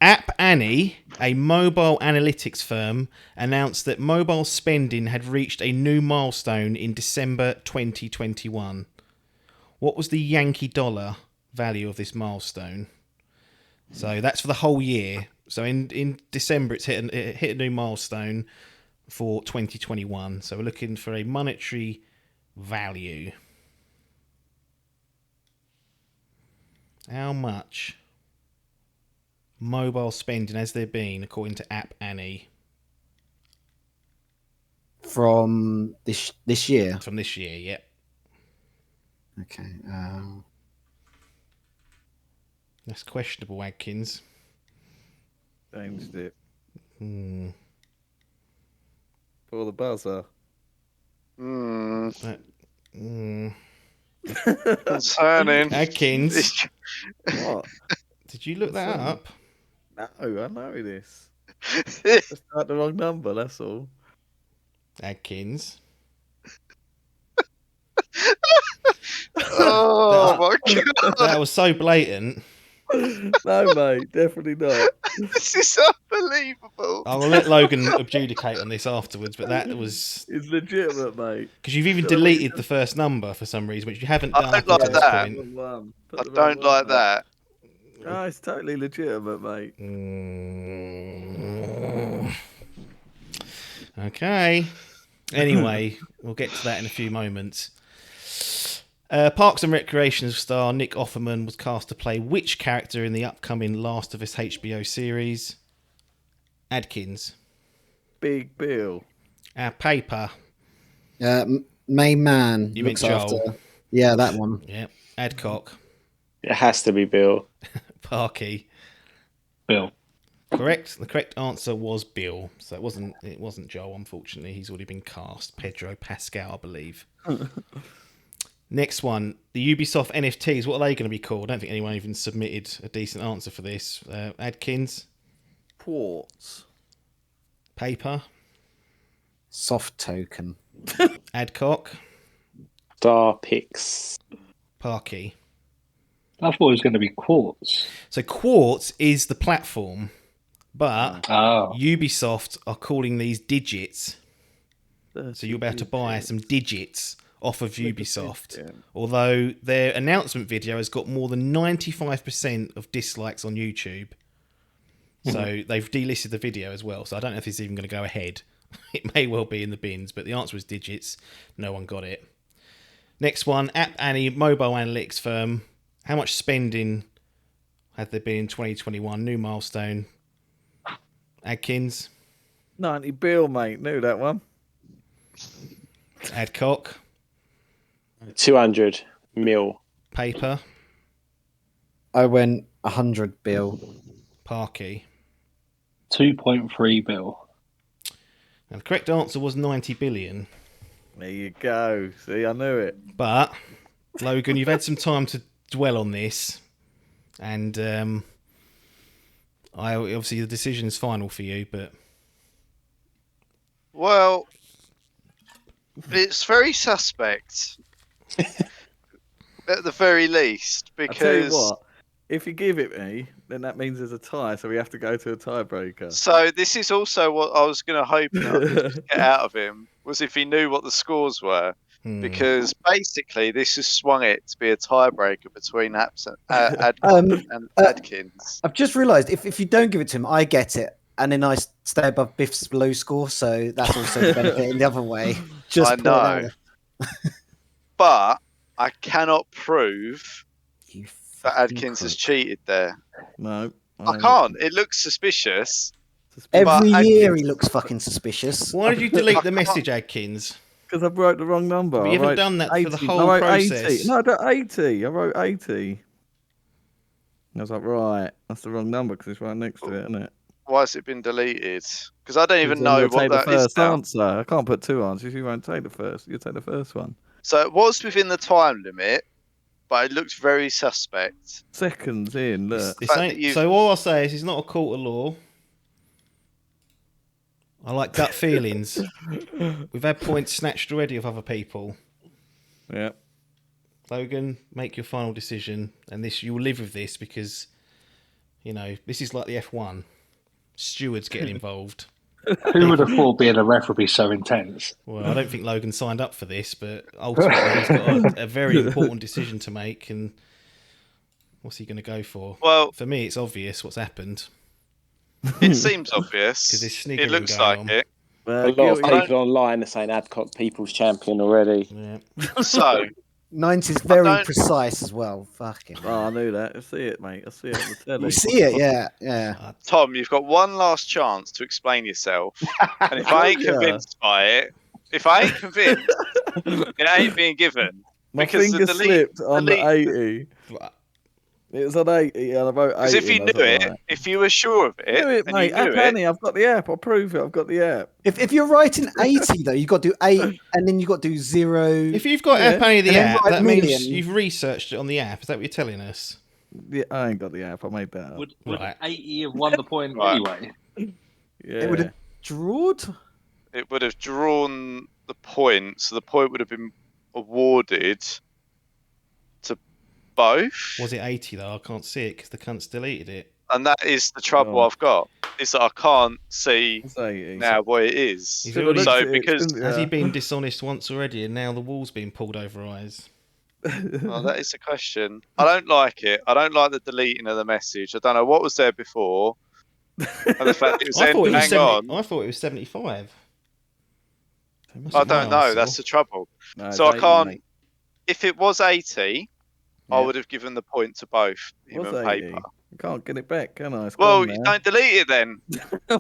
App Annie, a mobile analytics firm, announced that mobile spending had reached a new milestone in December 2021. What was the Yankee dollar value of this milestone? So that's for the whole year. So in December, it hit a new milestone for 2021. So we're looking for a monetary value. How much mobile spending has there been, according to App Annie? From this year? From this year, yep. Okay. That's questionable, Adkins. Changed it. For the buzzer. Concerning. Adkins. What? Did you look that up? No, I know this. Just got the wrong number, that's all. Adkins. Oh my god. That was so blatant. No, mate, definitely not. This is unbelievable. I'll let Logan adjudicate on this afterwards, but that was... It's legitimate, mate. Because you've even deleted the first number for some reason, which you haven't done. I don't like that. I don't like that. Oh, it's totally legitimate, mate. Okay. Anyway, we'll get to that in a few moments. Parks and Recreation star Nick Offerman was cast to play which character in the upcoming Last of Us HBO series? Adkins. Big Bill. Paper. Main man. You meant Joel. Yeah, that one. Yeah. Adcock. It has to be Bill. Parky. Bill. Correct. The correct answer was Bill. So it wasn't Joel, unfortunately. He's already been cast. Pedro Pascal, I believe. Next one. The Ubisoft NFTs. What are they going to be called? I don't think anyone even submitted a decent answer for this. Adkins. Quartz. Paper. Soft token. Adcock. Star Pix. Parky. I thought it was going to be Quartz. So Quartz is the platform, but Ubisoft are calling these digits. So you'll be able to buy some digits off of Ubisoft. Although their announcement video has got more than 95% of dislikes on YouTube. So they've delisted the video as well. So I don't know if it's even going to go ahead. It may well be in the bins, but the answer was digits. No one got it. Next one, App Annie, mobile analytics firm. How much spending had there been in 2021? New milestone. Adkins. 90 bill, mate. Knew that one. Adcock. 200 mil. Paper. I went 100 bill. Parky. 2.3 bill. Now, the correct answer was 90 billion. There you go. See, I knew it. But, Logan, you've had some time to dwell on this. And obviously the decision is final for you, but... Well, it's very suspect. At the very least, because... I tell you what, if you give it me, then that means there's a tie, so we have to go to a tiebreaker. So this is also what I was going to hope I could just get out of him, was if he knew what the scores were. Because basically this has swung it to be a tiebreaker between Adcock and Adkins. I've just realised if you don't give it to him, I get it, and then I stay above Biff's low score, so that's also the benefit in the other way. Just I know, but I cannot prove that Adkins has cheated there. No, I can't. It looks suspicious. Every year he looks fucking suspicious. Why did you delete the message, Adkins? Because I wrote the wrong number. But you haven't done that 80. for the whole process. 80. No, I wrote 80. I wrote 80. I was like, right, that's the wrong number because it's right next to it, isn't it? Why has it been deleted? Because I don't even know what that is now. Answer. I can't put two answers. You won't take the first. You take the first one. So it was within the time limit, but it looks very suspect. Seconds in, look. So all I'll say is it's not a court of law. I like gut feelings. We've had points snatched already of other people. Yeah. Logan, make your final decision, and this you'll live with this because, you know, this is like the F1. Stewards getting involved. Who would have thought being a ref would be so intense? Well, I don't think Logan signed up for this, but ultimately he's got a very important decision to make, and what's he going to go for? Well, for me, it's obvious what's happened. It seems obvious. It looks like it. A lot of people online are saying Adcock People's Champion already. Yeah. So 90's very precise as well. Fucking. Oh, I knew that. I see it, mate. I see it on the telly. You see it, yeah. Tom, you've got one last chance to explain yourself, and if I ain't convinced by it, it ain't being given. My finger slipped on the 80. It was on 80, and I wrote 80. Because if you knew it, if you were sure of it, I knew it, mate. Penny, I've got the app. I'll prove it. I've got the app. If you're writing 80 though, you've got to do 8, and then you've got to do 0. If you've got App Annie the app, that million. means you've researched it on the app. Is that what you're telling us? Yeah, I ain't got the app. I made that up. Would 80 have won the point anyway? Yeah. It would have drawed. It would have drawn the point, so the point would have been awarded to both. Was it 80 though? I can't see it because the cunt's deleted it. And that is the trouble I've got, is that I can't see now what it is. So because has he been dishonest once already, and now the wall's been pulled over eyes? Well, that is the question. I don't like it. I don't like the deleting of the message. I don't know what was there before, and the fact it was I thought it was 75. I don't know. That's the trouble. No, so I 80, can't. Mate. If it was 80, I would have given the point to both him and Paper. I can't get it back, can I? Well, you don't delete it then.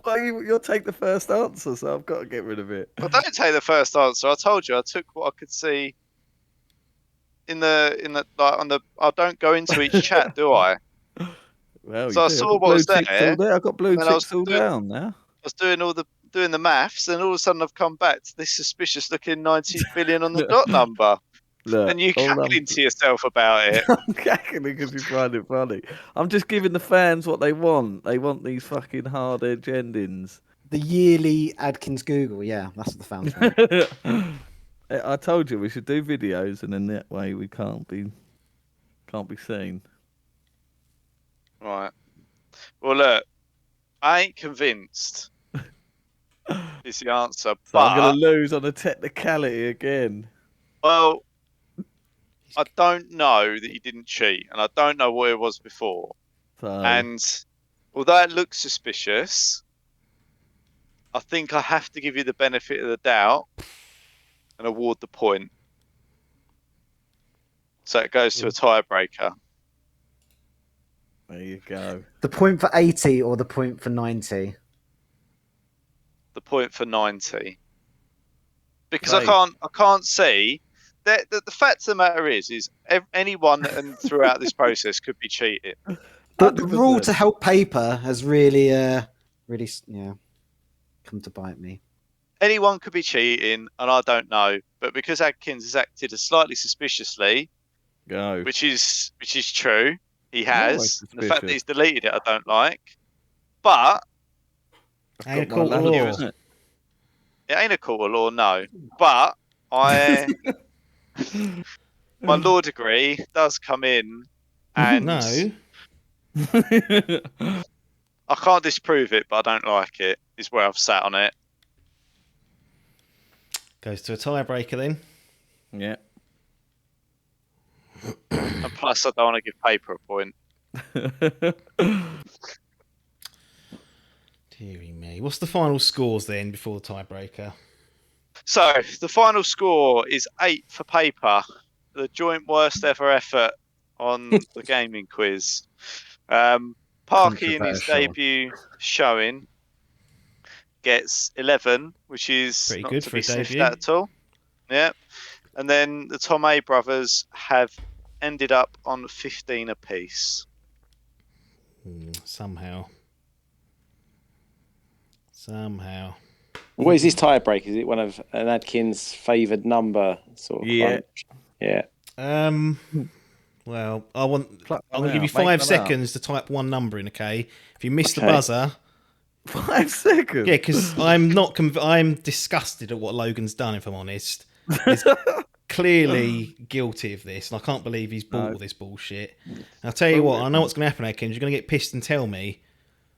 Well, you'll take the first answer, so I've got to get rid of it. Well, don't take the first answer. I told you I took what I could see in the like on the. I don't go into each chat, do I? Well, so I saw what was there. I've got blue ticks all down now. I was doing the maths, and all of a sudden I've come back to this suspicious looking 90 billion on the dot number. Look, and you cackling to yourself about it. I'm cackling because you find it funny. I'm just giving the fans what they want. They want these fucking hard edge endings. The yearly Adkins Google, yeah, that's what the fans want. I told you we should do videos, and in that way we can't be seen. Right. Well, look, I ain't convinced. Is the answer, so but I'm going to lose on a technicality again. Well, I don't know that you didn't cheat, and I don't know what it was before. And although it looks suspicious, I think I have to give you the benefit of the doubt and award the point. So it goes to a tiebreaker. There you go. The point for 80 or the point for 90? The point for 90. Because I can't see. The fact of the matter is anyone throughout this process could be cheating. But the rule to help Paper has really come to bite me. Anyone could be cheating, and I don't know. But because Adkins has acted slightly suspiciously, which is true, he has. The fact that he's deleted it, I don't like. But ain't a court of law. It ain't a court of law, no. But my law degree does come in, and I can't disprove it, but I don't like it. Is where I've sat on it. Goes to a tiebreaker then. Yeah. And plus, I don't want to give paper a point. Deary me. What's the final scores then before the tiebreaker? So the final score is 8 for paper. The joint worst ever effort on the gaming quiz. Parky in his Controversial. debut showing gets 11, which is Pretty not good to for be a sniffed debut. at at all. Yeah. And then the Tom A brothers have ended up on 15 apiece. Somehow. What is this tiebreak? Is it one of an Adkins favoured number sort of? Yeah. Crunch? Yeah. Well, Pluck I'm one going to give you out, make 5 them seconds to type one number in, okay? If you miss the Okay. buzzer... 5 seconds. Yeah, because I'm not... I'm disgusted at what Logan's done, if I'm honest. He's clearly guilty of this, and I can't believe he's bought all this bullshit. And I'll tell you what, I know what's going to happen, Adkins. You're going to get pissed and tell me.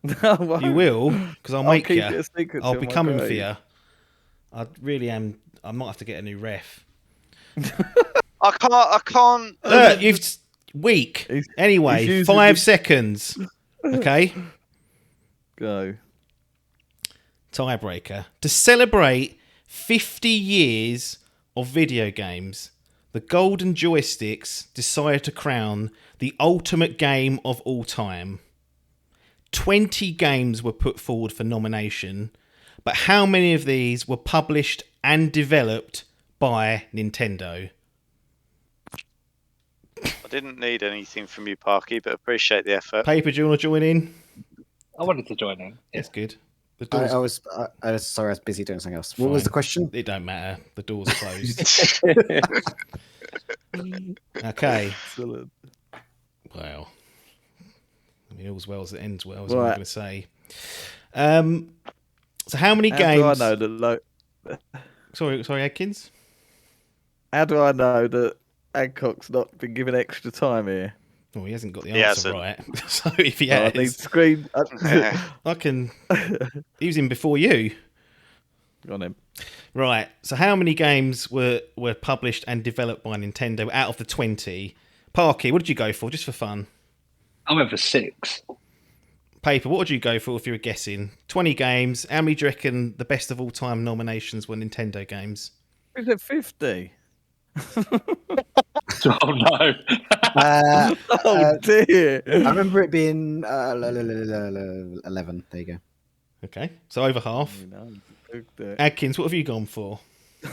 You will, because I'll make keep you. it a secret I'll till be my coming for grave. you. I really am. I might have to get a new ref. I can't. Look, you've weak. He's Anyway, using 5 the- seconds. Okay. Go. Tiebreaker. To celebrate 50 years of video games, the Golden Joysticks decided to crown the ultimate game of all time. 20 games were put forward for nomination, but how many of these were published and developed by Nintendo? I didn't need anything from you, Parky, but appreciate the effort. Paper, do you want to join in? I wanted to join in. That's good. The I doors, was sorry, I was busy doing something else. What was Fine. the question? It don't matter. The door's closed. Okay. Excellent. Well, I mean, all's well as it ends well, is what I'm Right. going to say. So how many How games... do I know that? Sorry, Adkins? How do I know that Adcock's not been given extra time here? Oh, he hasn't got the He answer hasn't. right. So if he I need has, screen. I can... He was in before you. On him. Right, so how many games were published and developed by Nintendo out of the 20? Parky, what did you go for, just for fun? I went for 6. Paper, what would you go for if you were guessing? 20 games. How many do you reckon the best of all time nominations were Nintendo games? Is it 50? Oh no! Oh dear. I remember it being 11. There you go. Okay, so over half. Adkins, what have you gone for?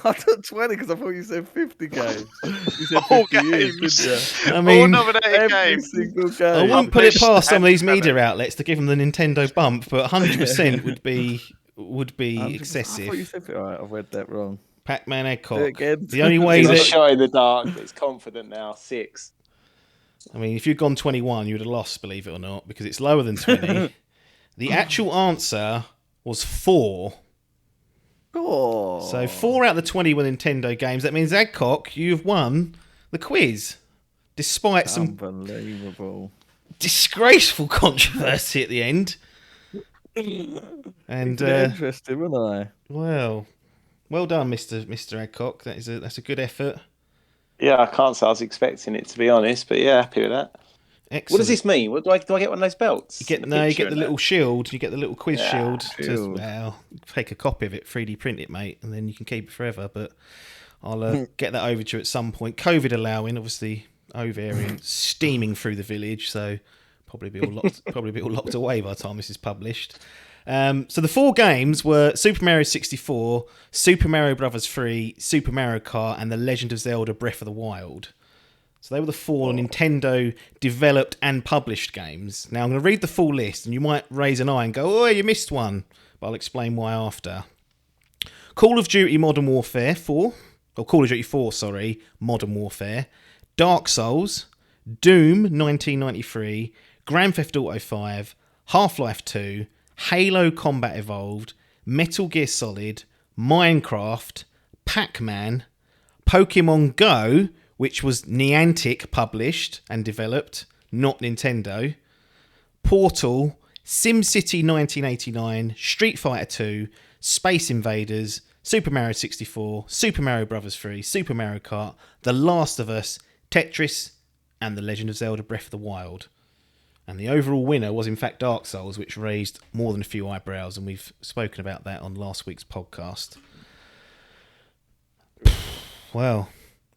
I took 20 because I thought you said 50 games. You said All 50 years, games. didn't you? I All mean, nominated Every games. single I game. wouldn't put it Published past some of and these media developed. outlets to give them the Nintendo bump, but 100% would be I thought you excessive. said all right. I've read that wrong. Pac-Man Do it Adcock. again. The only way He's a that shot in the dark. It's confident now. 6. I mean, if you'd gone 21, you would have lost, believe it or not, because it's lower than 20. The actual answer was 4. Oh. So 4 out of the 20 were Nintendo games. That means, Adcock, you've won the quiz, despite some Unbelievable. disgraceful controversy at the end. And Interesting, wasn't I? well done, Mr. Adcock. That's a good effort. Yeah, I can't say I was expecting it, to be honest, but yeah, happy with that. Excellent. What does this mean? What do I get one of those belts? You get The you picture get the and little that? shield. You get the little quiz Yeah, shield. shield. Take a copy of it, 3D print it, mate, and then you can keep it forever. But I'll get that over to you at some point. COVID allowing, obviously, variant steaming through the village, so probably be all locked away by the time this is published. So the 4 games were Super Mario 64, Super Mario Bros. 3, Super Mario Kart, and The Legend of Zelda: Breath of the Wild. So they were the 4 Nintendo developed and published games. Now I'm going to read the full list, and you might raise an eye and go, "Oh, you missed one," but I'll explain why after. Call of Duty Modern Warfare 4, or Call of Duty 4, sorry, Modern Warfare, Dark Souls, Doom 1993, Grand Theft Auto 5, Half-Life 2, Halo Combat Evolved, Metal Gear Solid, Minecraft, Pac-Man, Pokemon Go, which was Niantic published and developed, not Nintendo. Portal, SimCity 1989, Street Fighter 2, Space Invaders, Super Mario 64, Super Mario Bros. 3, Super Mario Kart, The Last of Us, Tetris, and The Legend of Zelda Breath of the Wild. And the overall winner was in fact Dark Souls, which raised more than a few eyebrows, and we've spoken about that on last week's podcast. Well,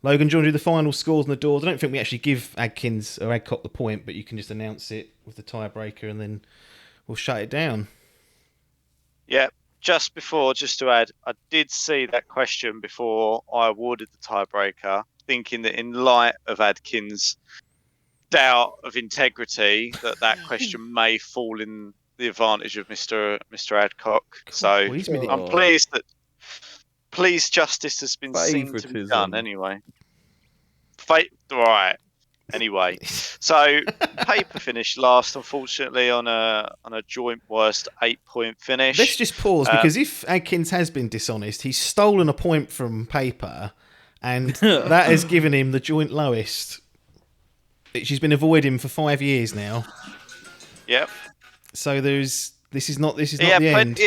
Logan, do you want to do the final scores on the doors? I don't think we actually give Adkins or Adcock the point, but you can just announce it with the tiebreaker and then we'll shut it down. Yeah, just to add, I did see that question before I awarded the tiebreaker, thinking that in light of Adkins' doubt of integrity, that question may fall in the advantage of Mr. Adcock. So Well, he's been- I'm pleased justice has been seen to be done anyway. Right. Anyway, so Paper finished last, unfortunately, on a joint worst 8-point finish. Let's just pause, because if Adkins has been dishonest, he's stolen a point from Paper, and that has given him the joint lowest. She's been avoiding for 5 years now. Yep. So this is not the end.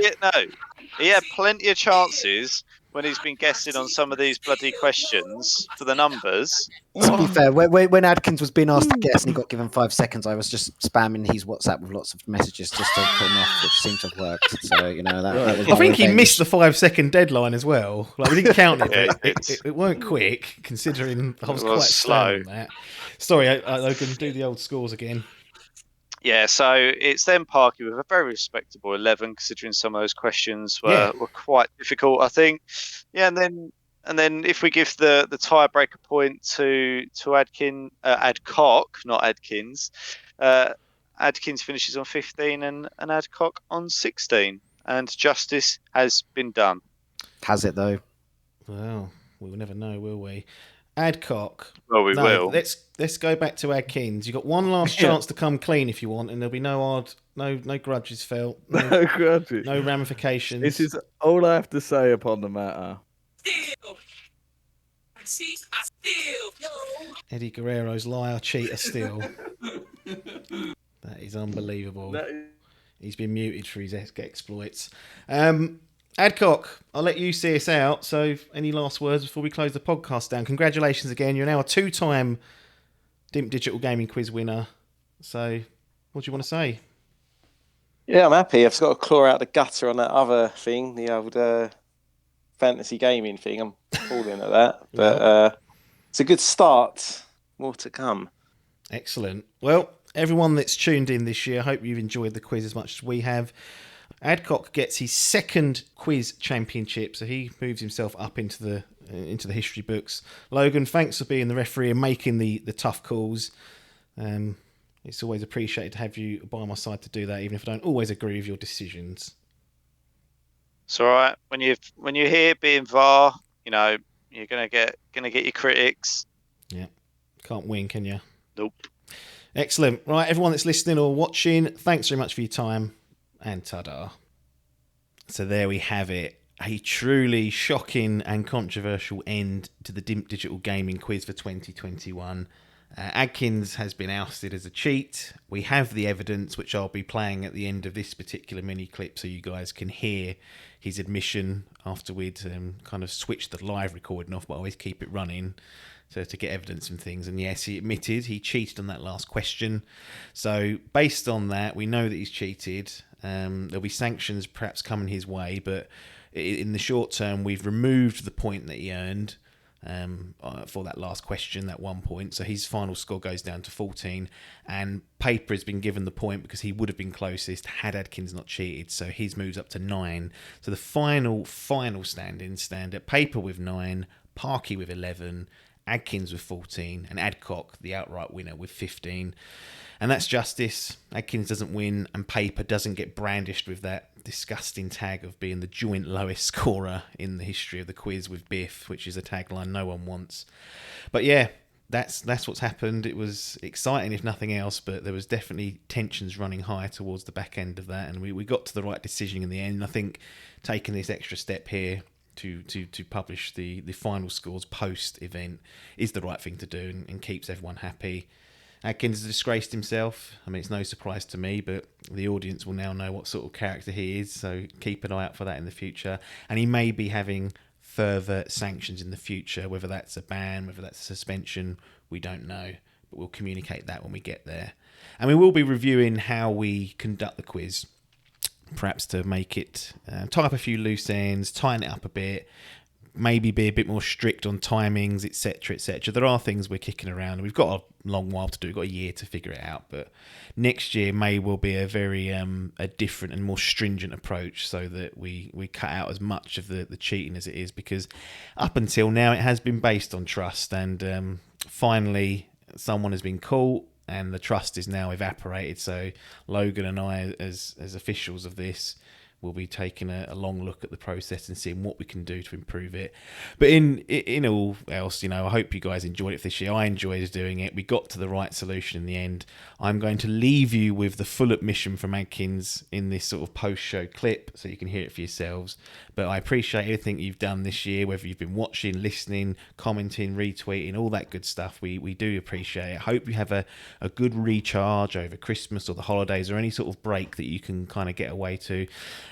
He had plenty of chances when he's been guessing on some of these bloody questions for the numbers. To be fair, when Adkins was being asked to guess and he got given 5 seconds, I was just spamming his WhatsApp with lots of messages just to put him off, which seemed to have worked. So, that was I think he missed the 5-second deadline as well. Like, we didn't count it, but it weren't quick, considering I was quite slow on that. Sorry, Logan, do the old scores again. Yeah, so it's then Parky with a very respectable 11, considering some of those questions were quite difficult, I think. Yeah, and then if we give the tiebreaker point to Adcock, not Adkins, Adkins finishes on 15 and Adcock on 16, and justice has been done. Has it though? Well, we'll never know, will we? Adcock. Well, we will. Let's go back to Adkins. You've got one last chance to come clean if you want, and there'll be no grudges felt. No grudges. No ramifications. This is all I have to say upon the matter. Eddie Guerrero's liar, cheater, steal. That is unbelievable. He's been muted for his exploits. Adcock, I'll let you see us out. So, any last words before we close the podcast down? Congratulations again. You're now a 2-time Dimp Digital Gaming Quiz winner. So, what do you want to say? Yeah, I'm happy. I've just got to claw out the gutter on that other thing, the old fantasy gaming thing. I'm falling at that. But it's a good start. More to come. Excellent. Well, everyone that's tuned in this year, I hope you've enjoyed the quiz as much as we have. Adcock gets his second quiz championship, so he moves himself up into the history books. Logan, thanks for being the referee and making the tough calls. It's always appreciated to have you by my side to do that, even if I don't always agree with your decisions. It's all right. When you're here being VAR, you're gonna get your critics. Yeah, can't win, can you? Nope. Excellent. Right, everyone that's listening or watching, thanks very much for your time. And ta-da. So there we have it. A truly shocking and controversial end to the Dimp Digital Gaming Quiz for 2021. Adkins has been ousted as a cheat. We have the evidence, which I'll be playing at the end of this particular mini clip so you guys can hear his admission after we'd kind of switched the live recording off, but I always keep it running to get evidence and things. And yes, he admitted he cheated on that last question. So based on that, we know that he's cheated. There'll be sanctions perhaps coming his way, but in the short term, we've removed the point that he earned for that last question, that 1 point. So his final score goes down to 14, and Paper has been given the point because he would have been closest had Adkins not cheated. So his moves up to 9. So the final standings stand at Paper with 9, Parky with 11, Adkins with 14, and Adcock, the outright winner, with 15. And that's justice. Adkins doesn't win, and Paper doesn't get brandished with that disgusting tag of being the joint lowest scorer in the history of the quiz with Biff, which is a tagline no one wants. But yeah, that's what's happened. It was exciting, if nothing else, but there was definitely tensions running high towards the back end of that, and we got to the right decision in the end. And I think taking this extra step here to publish the final scores post-event is the right thing to do and keeps everyone happy. Adkins has disgraced himself. I mean, it's no surprise to me, but the audience will now know what sort of character he is, so keep an eye out for that in the future. And he may be having further sanctions in the future, whether that's a ban, whether that's a suspension, we don't know. But we'll communicate that when we get there. And we will be reviewing how we conduct the quiz, perhaps to make it, tie up a few loose ends, tighten it up a bit, maybe be a bit more strict on timings, etc., etc. There are things we're kicking around. We've got a long while to do. We've got a year to figure it out. But next year may well be a very a different and more stringent approach, so that we cut out as much of the cheating as it is, because up until now it has been based on trust, and finally someone has been caught and the trust is now evaporated. So Logan and I, as officials of this, we'll be taking a long look at the process and seeing what we can do to improve it. But in all else, you know, I hope you guys enjoyed it this year. I enjoyed doing it. We got to the right solution in the end. I'm going to leave you with the full admission from Adkins in this sort of post-show clip, so you can hear it for yourselves. But I appreciate everything you've done this year, whether you've been watching, listening, commenting, retweeting, all that good stuff. We do appreciate it. I hope you have a good recharge over Christmas or the holidays, or any sort of break that you can kind of get away to.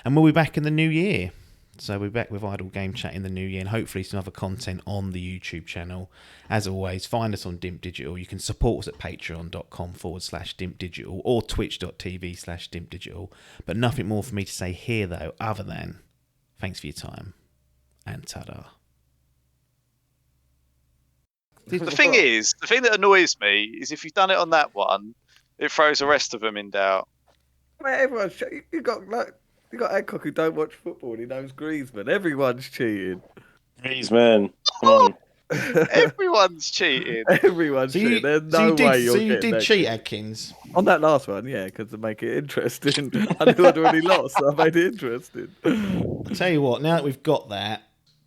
And we'll be back in the new year. So we're back with Idle Game Chat in the new year, and hopefully some other content on the YouTube channel. As always, find us on Dimp Digital. You can support us at patreon.com/Dimp Digital or twitch.tv/Dimp Digital. But nothing more for me to say here, though, other than thanks for your time and ta-da. The thing that annoys me is if you've done it on that one, it throws the rest of them in doubt. Mate, everyone's you got Adcock who don't watch football and he knows Griezmann. Everyone's cheating. Griezmann, come on. Everyone's cheating. Everyone's cheating. There's no way you're you getting did that. cheat, Adkins. On that last one, yeah, because to make it interesting. I knew I'd already lost, so I made it interesting. I'll tell you what, now that we've got that,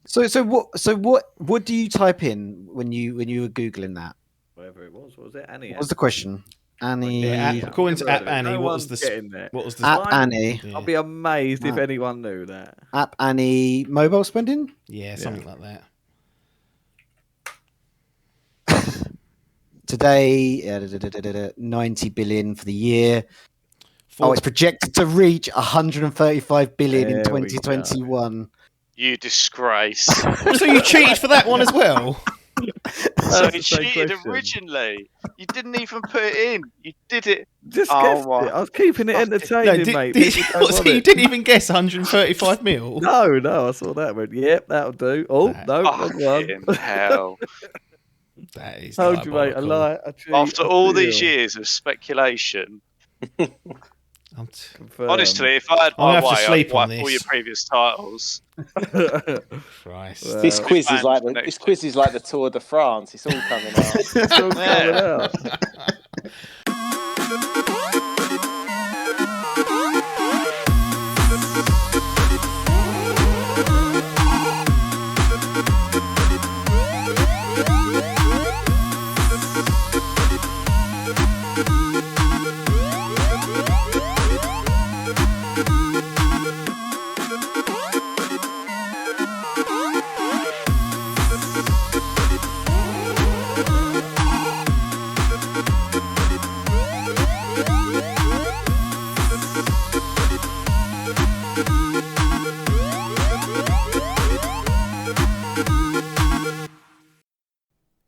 So what do you type in when you were googling that? Whatever it was, what was it? Annie. What was the question? Annie. yeah, according to App Annie, No what was one's the getting there. what was the App Annie. yeah. I'll be amazed if Right. anyone knew that. App Annie mobile spending? Yeah, something like that. Today, 90 billion for the year. Oh, it's projected to reach 135 billion in There we go. 2021. You disgrace. So you cheated for that one as well? So That's you the same cheated question. originally. You didn't even put it in. You did it. Just Oh, guessed my. it. I was keeping it Fucking- entertaining, mate. People don't So want you it. didn't even guess 135 mil? No, I saw that. Went, yep, that'll do. Oh, That- no, wrong Fucking one. hell. That is Told you, mate. I diabolical. lie. I cheat. After I all these steal. years of speculation, Confirmed. honestly, if I had I'll my have to way, sleep I'd on wipe all this. your previous titles. Christ. Well, This quiz is banned like for the next this quiz is like the Tour de France. It's all coming out. it's all coming out.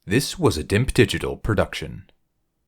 This was a Dimp Digital production.